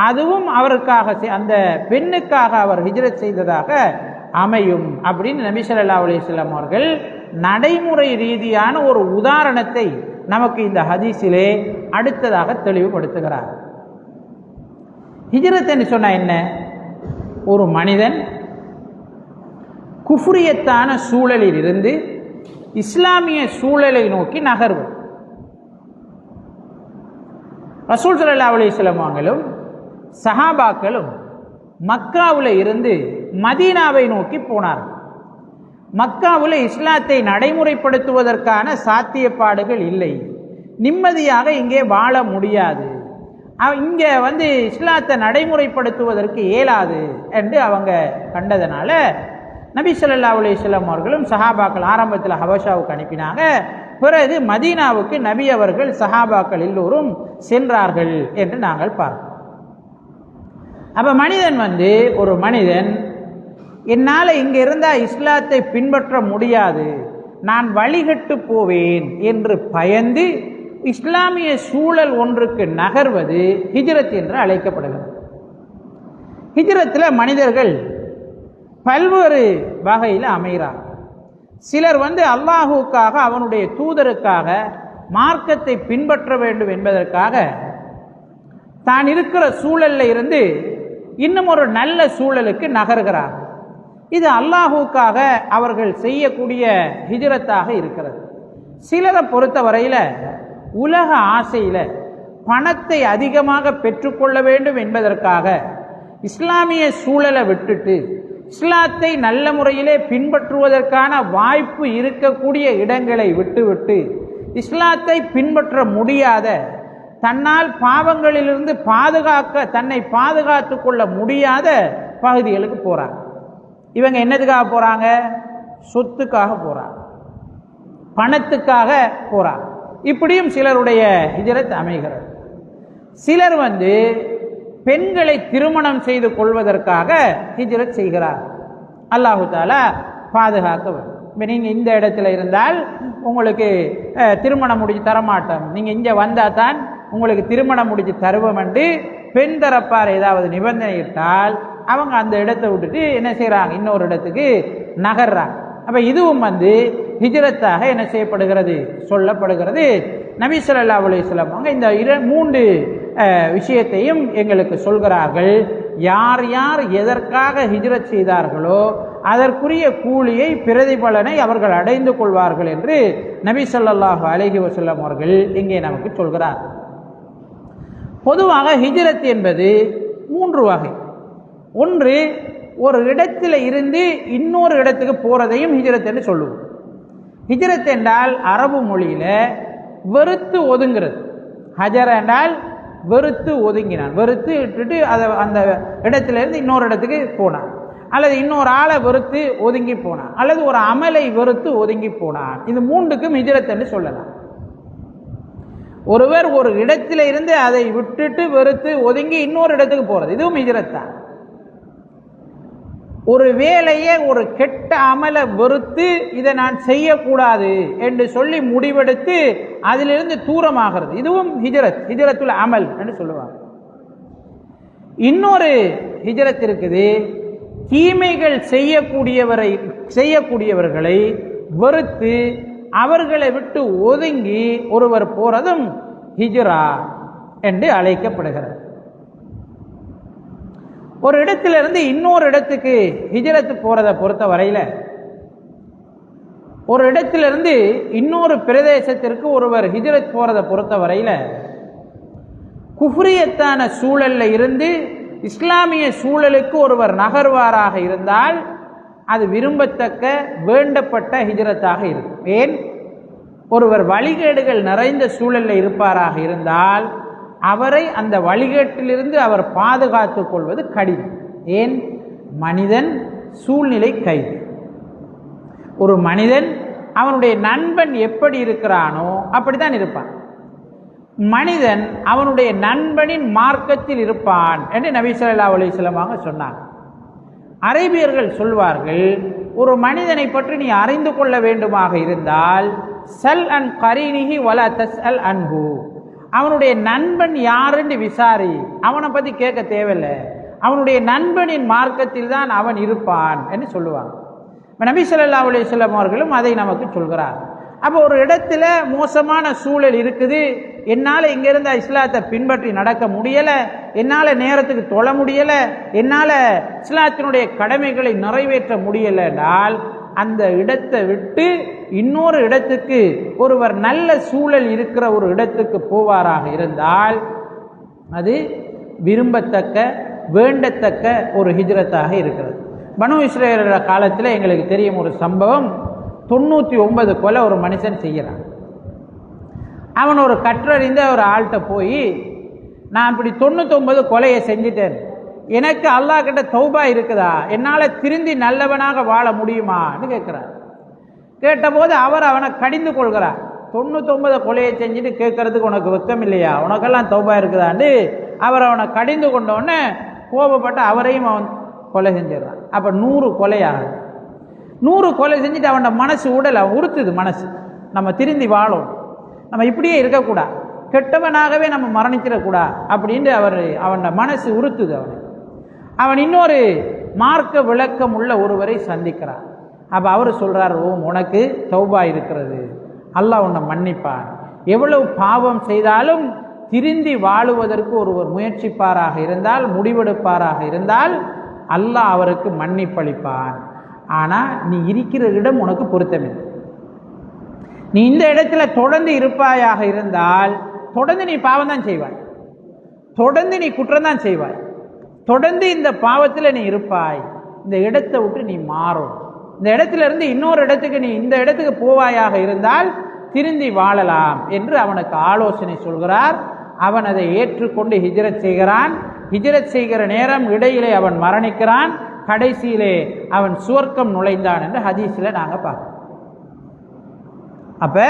அதுவும் அவருக்காக, அந்த பெண்ணுக்காக அவர் ஹிஜ்ரத் செய்ததாக அமையும் அப்படின்னு நபி ஸல்லல்லாஹு அலைஹி வஸல்லம் அவர்கள் நடைமுறை ரீதியான ஒரு உதாரணத்தை நமக்கு இந்த ஹதீஸிலே அடுத்ததாக தெளிவுபடுத்துகிறார். ஹிஜ்ரத் என்று சொன்னா என்ன? ஒரு மனிதன் குஃப்ரியத்தான சூழலில் இருந்து இஸ்லாமிய சூழலை நோக்கி நகர்வு. ரசூல் ஸல்லல்லாஹு அலைஹி வஸல்லம் அவர்களும் சஹாபாக்களும் மக்காவில் இருந்து மதீனாவை நோக்கி போனார்கள். மக்காவில் இஸ்லாத்தை நடைமுறைப்படுத்துவதற்கான சாத்தியப்பாடுகள் இல்லை, நிம்மதியாக இங்கே வாழ முடியாது, இங்கே இஸ்லாத்தை நடைமுறைப்படுத்துவதற்கு இயலாது என்று அவங்க கண்டதனால நபி ஸல்லல்லாஹு அலைஹி வஸல்லம் அவர்களும் சஹாபாக்கள் ஆரம்பத்தில் ஹபஷாவுக்கு அனுப்பினாங்க. பிறகு மதீனாவுக்கு நபி அவர்கள் சஹாபாக்கள் எல்லோரும் சென்றார்கள் என்று நாங்கள் பார்க்கிறோம். அப்போ மனிதன் ஒரு மனிதன் என்னால் இங்கே இருந்தால் இஸ்லாத்தை பின்பற்ற முடியாது, நான் வழிகட்டு போவேன் என்று பயந்து இஸ்லாமிய சூழல் ஒன்றுக்கு நகர்வது ஹிஜ்ரத் என்று அழைக்கப்படுகிறது. ஹிஜ்ரத்தில் மனிதர்கள் பல்வேறு வகையில் அமைகிறார். சிலர் அல்லாஹுக்காக, அவனுடைய தூதருக்காக, மார்க்கத்தை பின்பற்ற வேண்டும் என்பதற்காக தான் இருக்கிற சூழலில் இருந்து இன்னும் ஒரு நல்ல சூழலுக்கு நகர்கிறார். இது அல்லாஹுக்காக அவர்கள் செய்யக்கூடிய ஹிஜ்ரத்தாக இருக்கிறது. சிலரை பொறுத்தவரையில் உலக ஆசையில் பணத்தை அதிகமாக பெற்றுக்கொள்ள வேண்டும் என்பதற்காக இஸ்லாமிய சூழலை விட்டுட்டு இஸ்லாத்தை நல்ல முறையிலே பின்பற்றுவதற்கான வாய்ப்பு இருக்கக்கூடிய இடங்களை விட்டுவிட்டு இஸ்லாத்தை பின்பற்ற முடியாத, தன்னால் பாவங்களிலிருந்து தன்னை பாதுகாத்து கொள்ள முடியாத பகுதிகளுக்கு போகிறாங்க. இவங்க என்னதுக்காக போகிறாங்க? சொத்துக்காக போகிறாங்க, பணத்துக்காக போகிறாங்க. இப்படியும் சிலருடைய ஹிஜ்ரத் அமைகிறது. சிலர் பெண்களை திருமணம் செய்து கொள்வதற்காக ஹிஜ்ரத் செய்கிறார். அல்லாஹு தஆலா பாதுகாக்க வேண்டும். இப்போ நீங்கள் இந்த இடத்துல இருந்தால் உங்களுக்கு திருமணம் முடிச்சு தரமாட்டோம், நீங்கள் இங்கே வந்தால் தான் உங்களுக்கு திருமணம் முடிச்சு தருவோம் என்று பெண் தரப்பார் ஏதாவது நிபந்தனை இட்டால் அவங்க அந்த இடத்தை விட்டுட்டு என்ன செய்கிறாங்க? இன்னொரு இடத்துக்கு நகர்றாங்க. அப்போ இதுவும் ஹிஜ்ரத்தாக என்ன செய்யப்படுகிறது, சொல்லப்படுகிறது. நபி ஸல்லல்லாஹு அலைஹி வஸல்லம் அவங்க இந்த 3 விஷயத்தையும் எங்களுக்கு சொல்கிறார்கள். யார் யார் எதற்காக ஹிஜ்ரத் செய்தார்களோ அதற்குரிய கூலியை, பிரதிபலனை அவர்கள் அடைந்து கொள்வார்கள் என்று நபி ஸல்லல்லாஹு அலைஹி வஸல்லம் அவர்கள் இங்கே நமக்கு சொல்கிறார். பொதுவாக ஹிஜ்ரத் என்பது 3 வகை. ஒன்று, ஒரு இடத்தில் இருந்து இன்னொரு இடத்துக்கு போறதையும் ஹிஜ்ரத் என்று சொல்லுவோம். ஹிஜ்ரத் என்றால் அரபு மொழியில வெறுத்து ஒதுங்கிறது. ஹஜர என்றால் வெறுத்து ஒதுங்கினான், வெறுத்து விட்டுட்டு அதை அந்த இடத்துல இருந்து இன்னொரு இடத்துக்கு போனான், அல்லது இன்னொரு ஆளை வெறுத்து ஒதுங்கி போனான், அல்லது ஒரு அமலை வெறுத்து ஒதுங்கி போனான். இது 3க்கும் ஹிஜ்ரத் என்று சொல்லலாம். ஒருவர் ஒரு இடத்துல இருந்து அதை விட்டுட்டு வெறுத்து ஒதுங்கி இன்னொரு இடத்துக்கு போறது, இதுவும் ஹிஜ்ரத் தான். ஒரு வேலையை, ஒரு கெட்ட அமலை வெறுத்து இதை நான் செய்யக்கூடாது என்று சொல்லி முடிவெடுத்து அதிலிருந்து தூரமாகிறது, இதுவும் ஹிஜ்ரத், ஹிஜ்ரத்துல் அமல் என்று சொல்லுவாங்க. இன்னொரு ஹிஜ்ரத் இருக்குது, தீமைகள் செய்யக்கூடியவர்களை வெறுத்து அவர்களை விட்டு ஒதுங்கி ஒருவர் போறதும் ஹிஜ்ரா என்று அழைக்கப்படுகிறது. ஒரு இடத்திலிருந்து இன்னொரு இடத்துக்கு ஹிஜ்ரத் போறதை பொறுத்த வரையில, ஒரு இடத்திலிருந்து இன்னொரு பிரதேசத்திற்கு ஒருவர் ஹிஜ்ரத் போறதை பொறுத்த வரையில, குஃப்ரியத்தான சூழல்ல இருந்து இஸ்லாமிய சூழலுக்கு ஒருவர் நகர்வாராக இருந்தால் அது விரும்பத்தக்க, வேண்டப்பட்ட ஹிஜ்ரத்தாக இருக்கும். ஏன்? ஒருவர் வழிகேடுகள் நிறைந்த சூழலில் இருப்பாராக இருந்தால் அவரை அந்த வழிகேட்டிலிருந்து அவர் பாதுகாத்து கொள்வது கடினம். ஏன்? மனிதன் சூழ்நிலை கைது. ஒரு மனிதன் அவனுடைய நண்பன் எப்படி இருக்கிறானோ அப்படித்தான் இருப்பான். மனிதன் அவனுடைய நண்பனின் மார்க்கத்தில் இருப்பான் என்று நபி ஸல்லல்லாஹு அலைஹி வஸல்லம் சொன்னாங்க. அரேபியர்கள் சொல்வார்கள், ஒரு மனிதனை பற்றி நீ அறிந்து கொள்ள வேண்டுமாக இருந்தால் சல் அன் கரீனிஹி வலா தஸ்அல் அன்ஹு, அவனுடைய நண்பன் யாருன்னு விசாரி, அவனை பற்றி கேட்க தேவையில்லை, அவனுடைய நண்பனின் மார்க்கத்தில் தான் அவன் இருப்பான் என்று சொல்லுவாங்க. நபி ஸல்லல்லாஹு அலைஹி வஸல்லம் அவர்களும் அதை நமக்கு சொல்கிறார். அப்போ ஒரு இடத்துல மோசமான சூழல் இருக்குது, என்னால் இங்கிருந்த இஸ்லாத்தை பின்பற்றி நடக்க முடியலை, என்னால் நேரத்துக்கு தொழ முடியலை, என்னால் இஸ்லாத்தினுடைய கடமைகளை நிறைவேற்ற முடியலை என்றால் அந்த இடத்தை விட்டு இன்னொரு இடத்துக்கு ஒருவர் நல்ல சூழல் இருக்கிற ஒரு இடத்துக்கு போவாராக இருந்தால் அது விரும்பத்தக்க, வேண்டத்தக்க ஒரு ஹிஜ்ரத்தாக இருக்கிறது. பனு இஸ்ரேலோட காலத்தில் எங்களுக்கு தெரியும் ஒரு சம்பவம். 99 கொலை ஒரு மனுஷன் செய்கிறான். அவன் ஒரு கற்றறிந்த ஒரு ஆள்கிட்ட போய், நான் இப்படி 99 கொலையை செஞ்சிட்டேன், எனக்கு அல்லாஹ் கிட்ட தௌபா இருக்குதா, என்னால் திருந்தி நல்லவனாக வாழ முடியுமான்னு கேட்குறார். கேட்டபோது அவர் அவனை கடிந்து கொள்கிறார். 99 கொலையை செஞ்சுட்டு கேட்கறதுக்கு உனக்கு வெக்கம் இல்லையா, உனக்கெல்லாம் தௌபா இருக்குதான்னு அவர் அவனை கடிந்து கொண்டோடனே கோபப்பட்டு அவரையும் அவன் கொலை செஞ்சிடறான். அப்போ 100 கொலையாகுது. 100 கொலை செஞ்சுட்டு அவனோட மனசு உடலை உறுத்துது, மனசு நம்ம திருந்தி வாழும். நம்ம இப்படியே இருக்கக்கூடாது, கெட்டவனாகவே நம்ம மரணிச்சிடக்கூடாது அப்படின்னு அவன் மனசு உறுத்துது. அவன் இன்னொரு மார்க்க விளக்கம் உள்ள ஒருவரை சந்திக்கிறான். அப்போ அவர் சொல்கிறார், உனக்கு தௌபா இருக்கிறது, அல்லாஹ் உன்னை மன்னிப்பான். எவ்வளவு பாவம் செய்தாலும் திருந்தி வாழுவதற்கு ஒருவர் முயற்சிப்பாராக இருந்தால், முடிவெடுப்பாராக இருந்தால் அல்லாஹ் அவருக்கு மன்னிப்பளிப்பான். ஆனால் நீ இருக்கிற இடம் உனக்கு பொருத்தமில்லை. நீ இந்த இடத்துல தொடர்ந்து இருப்பாயாக இருந்தால் தொடர்ந்து நீ பாவம் தான் செய்வாய், தொடர்ந்து நீ குற்றம் தான் செய்வாய், தொடர்ந்து இந்த பாவத்தில் நீ இருப்பாய். இந்த இடத்தை விட்டு நீ மாறும், இந்த இடத்துல இருந்து இன்னொரு இடத்துக்கு நீ இந்த இடத்துக்கு போவாயாக இருந்தால் திருந்தி வாழலாம் என்று அவனுக்கு ஆலோசனை சொல்கிறார். அவன் அதை ஏற்றுக்கொண்டு ஹிஜ்ரத் செய்கிறான். ஹிஜ்ரத் செய்கிற நேரம் இடையிலே அவன் மரணிக்கிறான். கடைசியிலே அவன் சுவர்க்கம் நுழைந்தான் என்று ஹதீஸில் நாங்கள் பார்க்கிறோம். அப்போ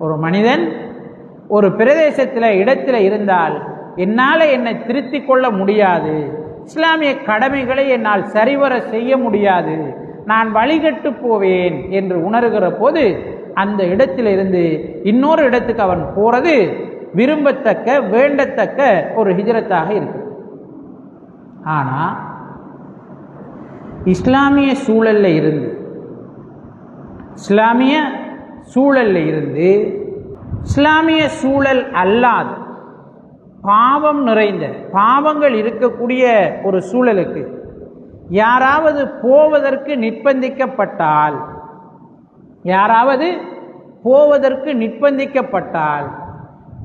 ஒரு மனிதன் ஒரு பிரதேசத்தில் இடத்துல இருந்தால் என்னால் என்னை திருத்தி கொள்ள முடியாது, இஸ்லாமிய கடமைகளை என்னால் சரிவர செய்ய முடியாது, நான் வழிகட்டு போவேன் என்று உணர்கிற போது அந்த இடத்திலிருந்து இன்னொரு இடத்துக்கு அவன் போறது விரும்பத்தக்க வேண்டத்தக்க ஒரு ஹிஜ்ரத்தாக இருக்கு. ஆனால் இஸ்லாமிய சூழல்ல இருந்து இஸ்லாமிய சூழல் அல்லாத பாவம் நிறைந்த பாவங்கள் இருக்கக்கூடிய ஒரு சூழலுக்கு யாராவது போவதற்கு நிர்பந்திக்கப்பட்டால்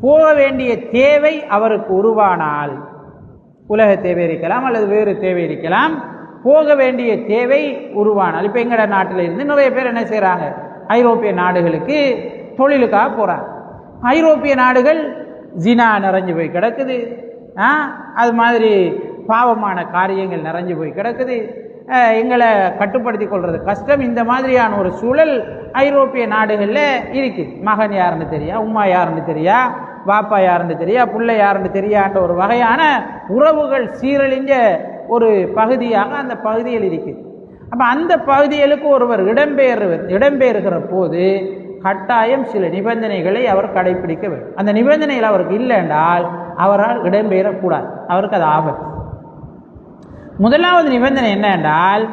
போக வேண்டிய தேவை அவருக்கு உருவானால், உலக தேவை இருக்கலாம் அல்லது வேறு தேவை இருக்கலாம், போக வேண்டிய தேவை உருவானால், இப்போ எங்கட நாட்டில் இருந்து நிறைய பேர் என்ன செய்கிறாங்க, ஐரோப்பிய நாடுகளுக்கு தொழிலுக்காக போகிறாங்க. ஐரோப்பிய நாடுகள் ஜினா நிறைஞ்சு போய் கிடக்குது, அது மாதிரி பாவமான காரியங்கள் நிறைஞ்சு போய் கிடக்குது, எங்களை கட்டுப்படுத்தி கொள்வது கஷ்டம். இந்த மாதிரியான ஒரு சூழல் ஐரோப்பிய நாடுகளில் இருக்குது. மகன் யாருன்னு தெரியா, உம்மா யாருன்னு தெரியா, பாப்பா யாருன்னு தெரியா, பிள்ளை யாருன்னு தெரியான்ற ஒரு வகையான உறவுகள் சீரழிஞ்ச ஒரு பகுதியாக அந்த பகுதியில் இருக்குது. அப்போ அந்த பகுதிகளுக்கு ஒருவர் இடம்பெயர்கிற போது கட்டாயம் சில நிபந்தனைகளை அவர் கடைபிடிக்க வேண்டும். அந்த நிபந்தனைகள் அவருக்கு இல்லை என்றால் அவரால் இடம்பெயரக்கூடாது, அவருக்கு அது ஆபத்து. முதலாவது நிபந்தனை என்ன என்றால்,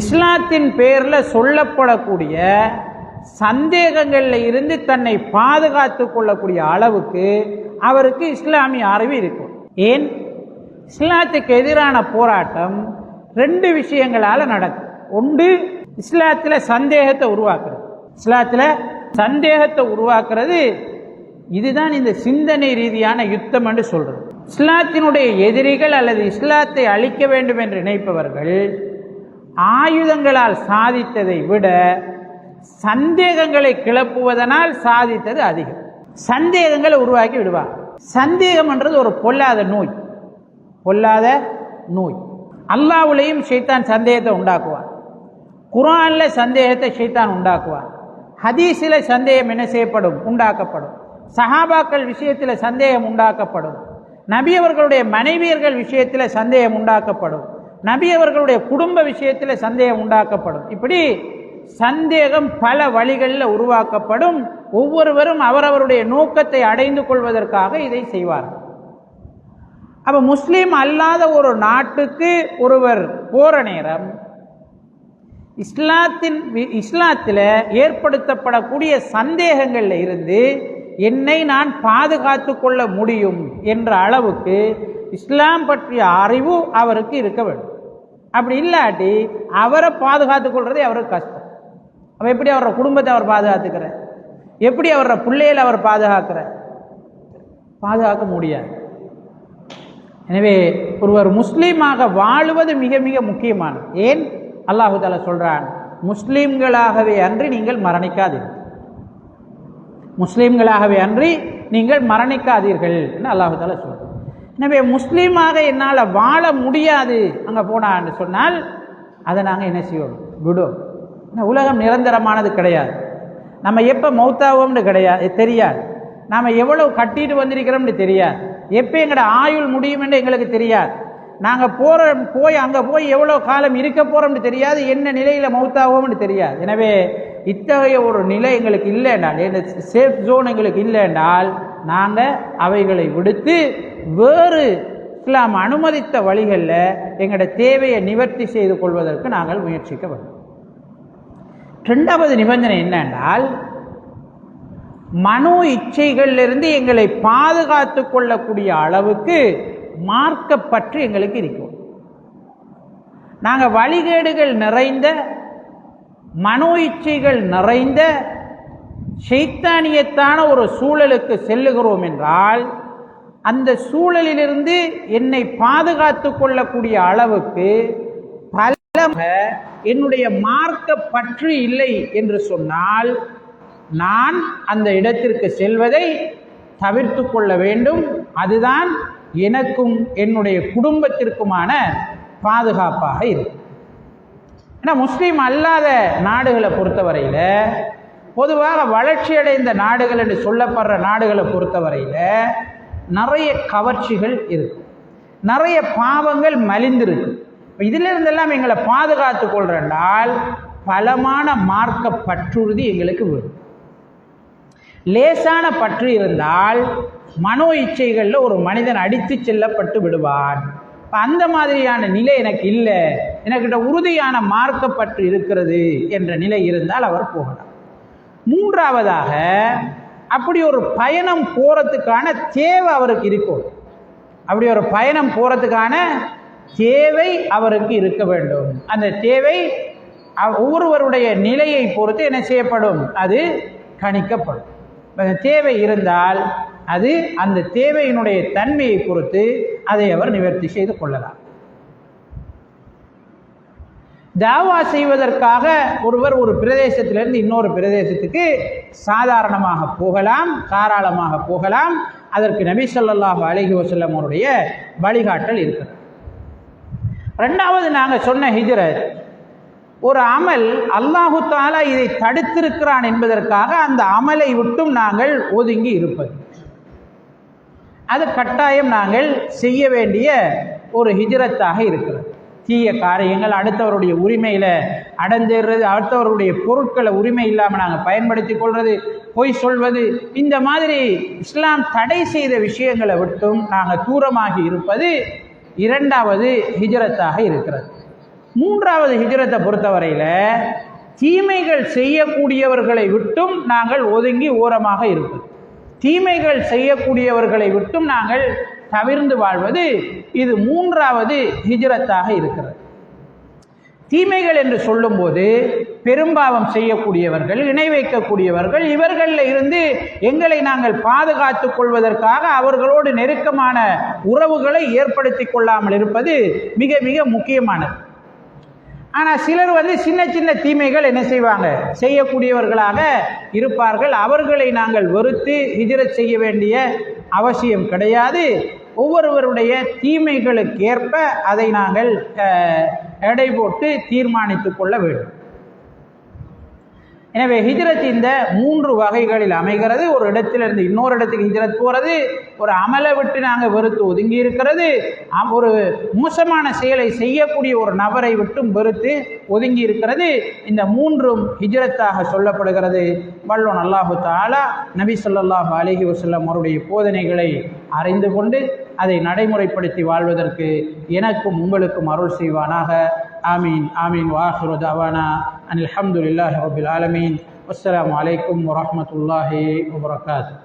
இஸ்லாத்தின் பேரில் சொல்லப்படக்கூடிய சந்தேகங்களில் இருந்து தன்னை பாதுகாத்து கொள்ளக்கூடிய அளவுக்கு அவருக்கு இஸ்லாமிய அறிவு இருக்கும். ஏன், இஸ்லாத்துக்கு எதிரான போராட்டம் ரெண்டு விஷயங்களால் நடக்கும். ஒன்று, இஸ்லாத்தில் சந்தேகத்தை உருவாக்குறது, இதுதான் இந்த சிந்தனை ரீதியான யுத்தம் என்று சொல்றது. இஸ்லாத்தினுடைய எதிரிகள் அல்லது இஸ்லாத்தை அழிக்க வேண்டும் என்று நினைப்பவர்கள் ஆயுதங்களால் சாதித்ததை விட சந்தேகங்களை கிளப்புவதனால் சாதித்தது அதிகம். சந்தேகங்களை உருவாக்கி விடுவார். சந்தேகம் என்றது ஒரு பொல்லாத நோய். அல்லாஹ்வுலையும் ஷைத்தான் சந்தேகத்தை உண்டாக்குவார், குர்ஆன்ல சந்தேகத்தை ஷைத்தான் உண்டாக்குவார், ஹதீஸில் சந்தேகம் என்ன செய்யப்படும், உண்டாக்கப்படும், சஹாபாக்கள் விஷயத்தில் சந்தேகம் உண்டாக்கப்படும், நபி அவர்களுடைய மனைவியர்கள் விஷயத்தில் சந்தேகம் உண்டாக்கப்படும், நபி அவர்களுடைய குடும்ப விஷயத்தில் சந்தேகம் உண்டாக்கப்படும். இப்படி சந்தேகம் பல வழிகளில் உருவாக்கப்படும். ஒவ்வொருவரும் அவரவருடைய நோக்கத்தை அடைந்து கொள்வதற்காக இதை செய்வார்கள். அப்ப முஸ்லீம் அல்லாத ஒரு நாட்டுக்கு ஒருவர் போற நேரம் இஸ்லாத்தில் ஏற்படுத்தப்படக்கூடிய சந்தேகங்கள்ல இருந்து என்னை நான் பாதுகாத்து கொள்ள முடியும் என்ற அளவுக்கு இஸ்லாம் பற்றிய அறிவு அவருக்கு இருக்க வேண்டும். அப்படி இல்லாட்டி அவரை பாதுகாத்துக் கொள்றதே அவருக்கு கஷ்டம். அப்ப எப்படி அவரோட குடும்பத்தை அவர் பாதுகாத்துக்கிற, எப்படி அவரோட பிள்ளைகளை அவர் பாதுகாக்க முடியாது. எனவே ஒருவர் முஸ்லீமாக வாழுவது மிக மிக முக்கியமானது. ஏன், அல்லாஹு தஆலா சொல்றான், முஸ்லீம்களாகவே அன்றி நீங்கள் மரணிக்காதீர்கள் என்று அல்லாஹு தஆலா சொல்றான். எனவே முஸ்லீமாக என்னால் வாழ முடியாது அங்கே போனான்னு சொன்னால் அதை நாங்கள் என்ன செய்வோம், விடும். உலகம் நிரந்தரமானது கிடையாது. நம்ம எப்போ மௌத்தாவோம்னு தெரியாது. நாம் எவ்வளவு கட்டிட்டு வந்திருக்கிறோம்னு தெரியாது. எப்போ எங்களோட ஆயுள் முடியும் என்று எங்களுக்கு தெரியாது. நாங்கள் போய் அங்கே போய் எவ்வளோ காலம் இருக்க போகிறோம்னு தெரியாது. என்ன நிலையில் மௌத்தாவோம்னு தெரியாது. எனவே இத்தகைய ஒரு நிலை எங்களுக்கு இல்லை என்றால், இந்த சேஃப் ஜோன் எங்களுக்கு இல்லை என்றால், நாங்கள் அவைகளை விடுத்து வேறு இஸ்லாம் அனுமதித்த வழிகளில் எங்களோட தேவையை நிவர்த்தி செய்து கொள்வதற்கு நாங்கள் முயற்சிக்க வேண்டும். இரண்டாவது நிபந்தனை என்னென்றால், மனோ இச்சைகளிலிருந்து எங்களை பாதுகாத்து கொள்ளக்கூடிய அளவுக்கு மார்க்கப்பற்று எங்களுக்கு இருக்கும். நாங்கள் வழிகேடுகள் நிறைந்த, மனோ இச்சைகள் நிறைந்த ஷைத்தானியத்தான ஒரு சூழலுக்கு செல்லுகிறோம் என்றால், அந்த சூழலிலிருந்து என்னை பாதுகாத்து கொள்ளக்கூடிய அளவுக்கு பல என்னுடைய மார்க்க பற்று இல்லை என்று சொன்னால், நான் அந்த இடத்திற்கு செல்வதை தவிர்த்து கொள்ள வேண்டும். அதுதான் எனக்கும் என்னுடைய குடும்பத்திற்குமான பாதுகாப்பாக இருக்கும். ஏன்னா முஸ்லீம் அல்லாத நாடுகளை பொறுத்தவரையில், பொதுவாக வளர்ச்சியடைந்த நாடுகள் என்று சொல்லப்படுற நாடுகளை பொறுத்தவரையில் நிறைய கவர்ச்சிகள் இருக்கு, நிறைய பாவங்கள் மலிந்திருக்கு. இதிலிருந்தெல்லாம் எங்களை பாதுகாத்து கொள்றால் பலமான மார்க்க பற்றுறுதி எங்களுக்கு வேணும். லேசான பற்று இருந்தால் மனோ இச்சைகளில் ஒரு மனிதன் அடித்து செல்லப்பட்டு விடுவான். அந்த மாதிரியான நிலை எனக்கு இல்லை, எனக்கிட்ட உறுதியான மார்க்க பற்று இருக்கிறது என்ற நிலை இருந்தால் அவர் போகலாம். மூன்றாவதாக, அப்படி ஒரு பயணம் போகிறதுக்கான தேவை அவருக்கு இருக்கும். அப்படி ஒரு பயணம் போகிறதுக்கான தேவை அவருக்கு இருக்க வேண்டும். அந்த தேவை ஒவ்வொருவருடைய நிலையை பொறுத்து என்ன செய்யப்படும், அது கணிக்கப்படும். தேவை இருந்தால் அது அந்த தேவையினுடைய தன்மையை பொறுத்து அதை அவர் நிவர்த்தி செய்து கொள்ளலாம். தாவா செய்வதற்காக ஒருவர் ஒரு பிரதேசத்திலிருந்து இன்னொரு பிரதேசத்துக்கு சாதாரணமாக போகலாம், தாராளமாக போகலாம். அதற்கு நபி ஸல்லல்லாஹு அலைஹி வஸல்லம் அவருடைய வழிகாட்டல் இருக்கிறது. ரெண்டாவது, நாங்கள் சொன்ன ஹிஜ்ரத் ஒரு அமல், அல்லாஹு தஆலா இதை தடுத்திருக்கிறான் என்பதற்காக அந்த அமலை விட்டும் நாங்கள் ஒதுங்கி இருப்பது, அது கட்டாயம் நாங்கள் செய்ய வேண்டிய ஒரு ஹிஜ்ரத்தாக இருக்கிறது. தீய காரியங்கள், அடுத்தவருடைய உரிமையில் அடைஞ்சிடுறது, அடுத்தவருடைய பொருட்களை உரிமை இல்லாமல் நாங்கள் பயன்படுத்தி கொள்வது, பொய் சொல்வது, இந்த மாதிரி இஸ்லாம் தடை செய்த விஷயங்களை விட்டும் நாங்கள் தூரமாகி இருப்பது இரண்டாவது ஹிஜ்ரத்தாக இருக்கிறது. மூன்றாவது ஹிஜ்ரத்தை பொறுத்தவரையில் தீமைகள் செய்யக்கூடியவர்களை விட்டும் நாங்கள் ஒதுங்கி ஓரமாக இருப்பது, தீமைகள் செய்யக்கூடியவர்களை விட்டும் நாங்கள் தவிர்ந்து வாழ்வது, இது மூன்றாவது ஹிஜ்ரத்தாக இருக்கிறது. தீமைகள் என்று சொல்லும்போது பெரும்பாவம் செய்யக்கூடியவர்கள், இணை வைக்கக்கூடியவர்கள், இவர்களில் இருந்து எங்களை நாங்கள் பாதுகாத்து கொள்வதற்காக அவர்களோடு நெருக்கமான உறவுகளை ஏற்படுத்தி கொள்ளாமல் இருப்பது மிக மிக முக்கியமானது. ஆனால் சிலர் சின்ன சின்ன தீமைகள் என்ன செய்வாங்க, செய்யக்கூடியவர்களாக இருப்பார்கள். அவர்களை நாங்கள் வெறுத்து ஹிஜ்ரத் செய்ய வேண்டிய அவசியம் கிடையாது. ஒவ்வொருவருடைய தீமைகளுக்கேற்ப அதை நாங்கள் எடை போட்டு தீர்மானித்து கொள்ள வேண்டும். எனவே ஹிஜ்ரத் இந்த மூன்று வகைகளில் அமைகிறது. ஒரு இடத்திலிருந்து இன்னொரு இடத்துக்கு ஹிஜ்ரத் போகிறது, ஒரு அமலை விட்டு நாங்கள் வெறுத்து ஒதுங்கி இருக்கிறது, ஒரு மோசமான செயலை செய்யக்கூடிய ஒரு நபரை விட்டும் வெறுத்து ஒதுங்கி இருக்கிறது. இந்த மூன்றும் ஹிஜ்ரத்தாக சொல்லப்படுகிறது. வல்லோன் அல்லாஹு தஆலா நபி ஸல்லல்லாஹு அலைஹி வஸல்லம் அவருடைய போதனைகளை அறிந்து கொண்டு அதை நடைமுறைப்படுத்தி வாழ்வதற்கு எனக்கும் உங்களுக்கும் அருள் செய்வானாக. ஆமீன் ஆமீன். வாஹிரு தஅவானா அனில் ஹம்துலில்லாஹி ரப்பில் ஆலமீன். வஸ்ஸலாமு அலைக்கும் வரஹ்மத்துல்லாஹி வபரகாத்துஹு.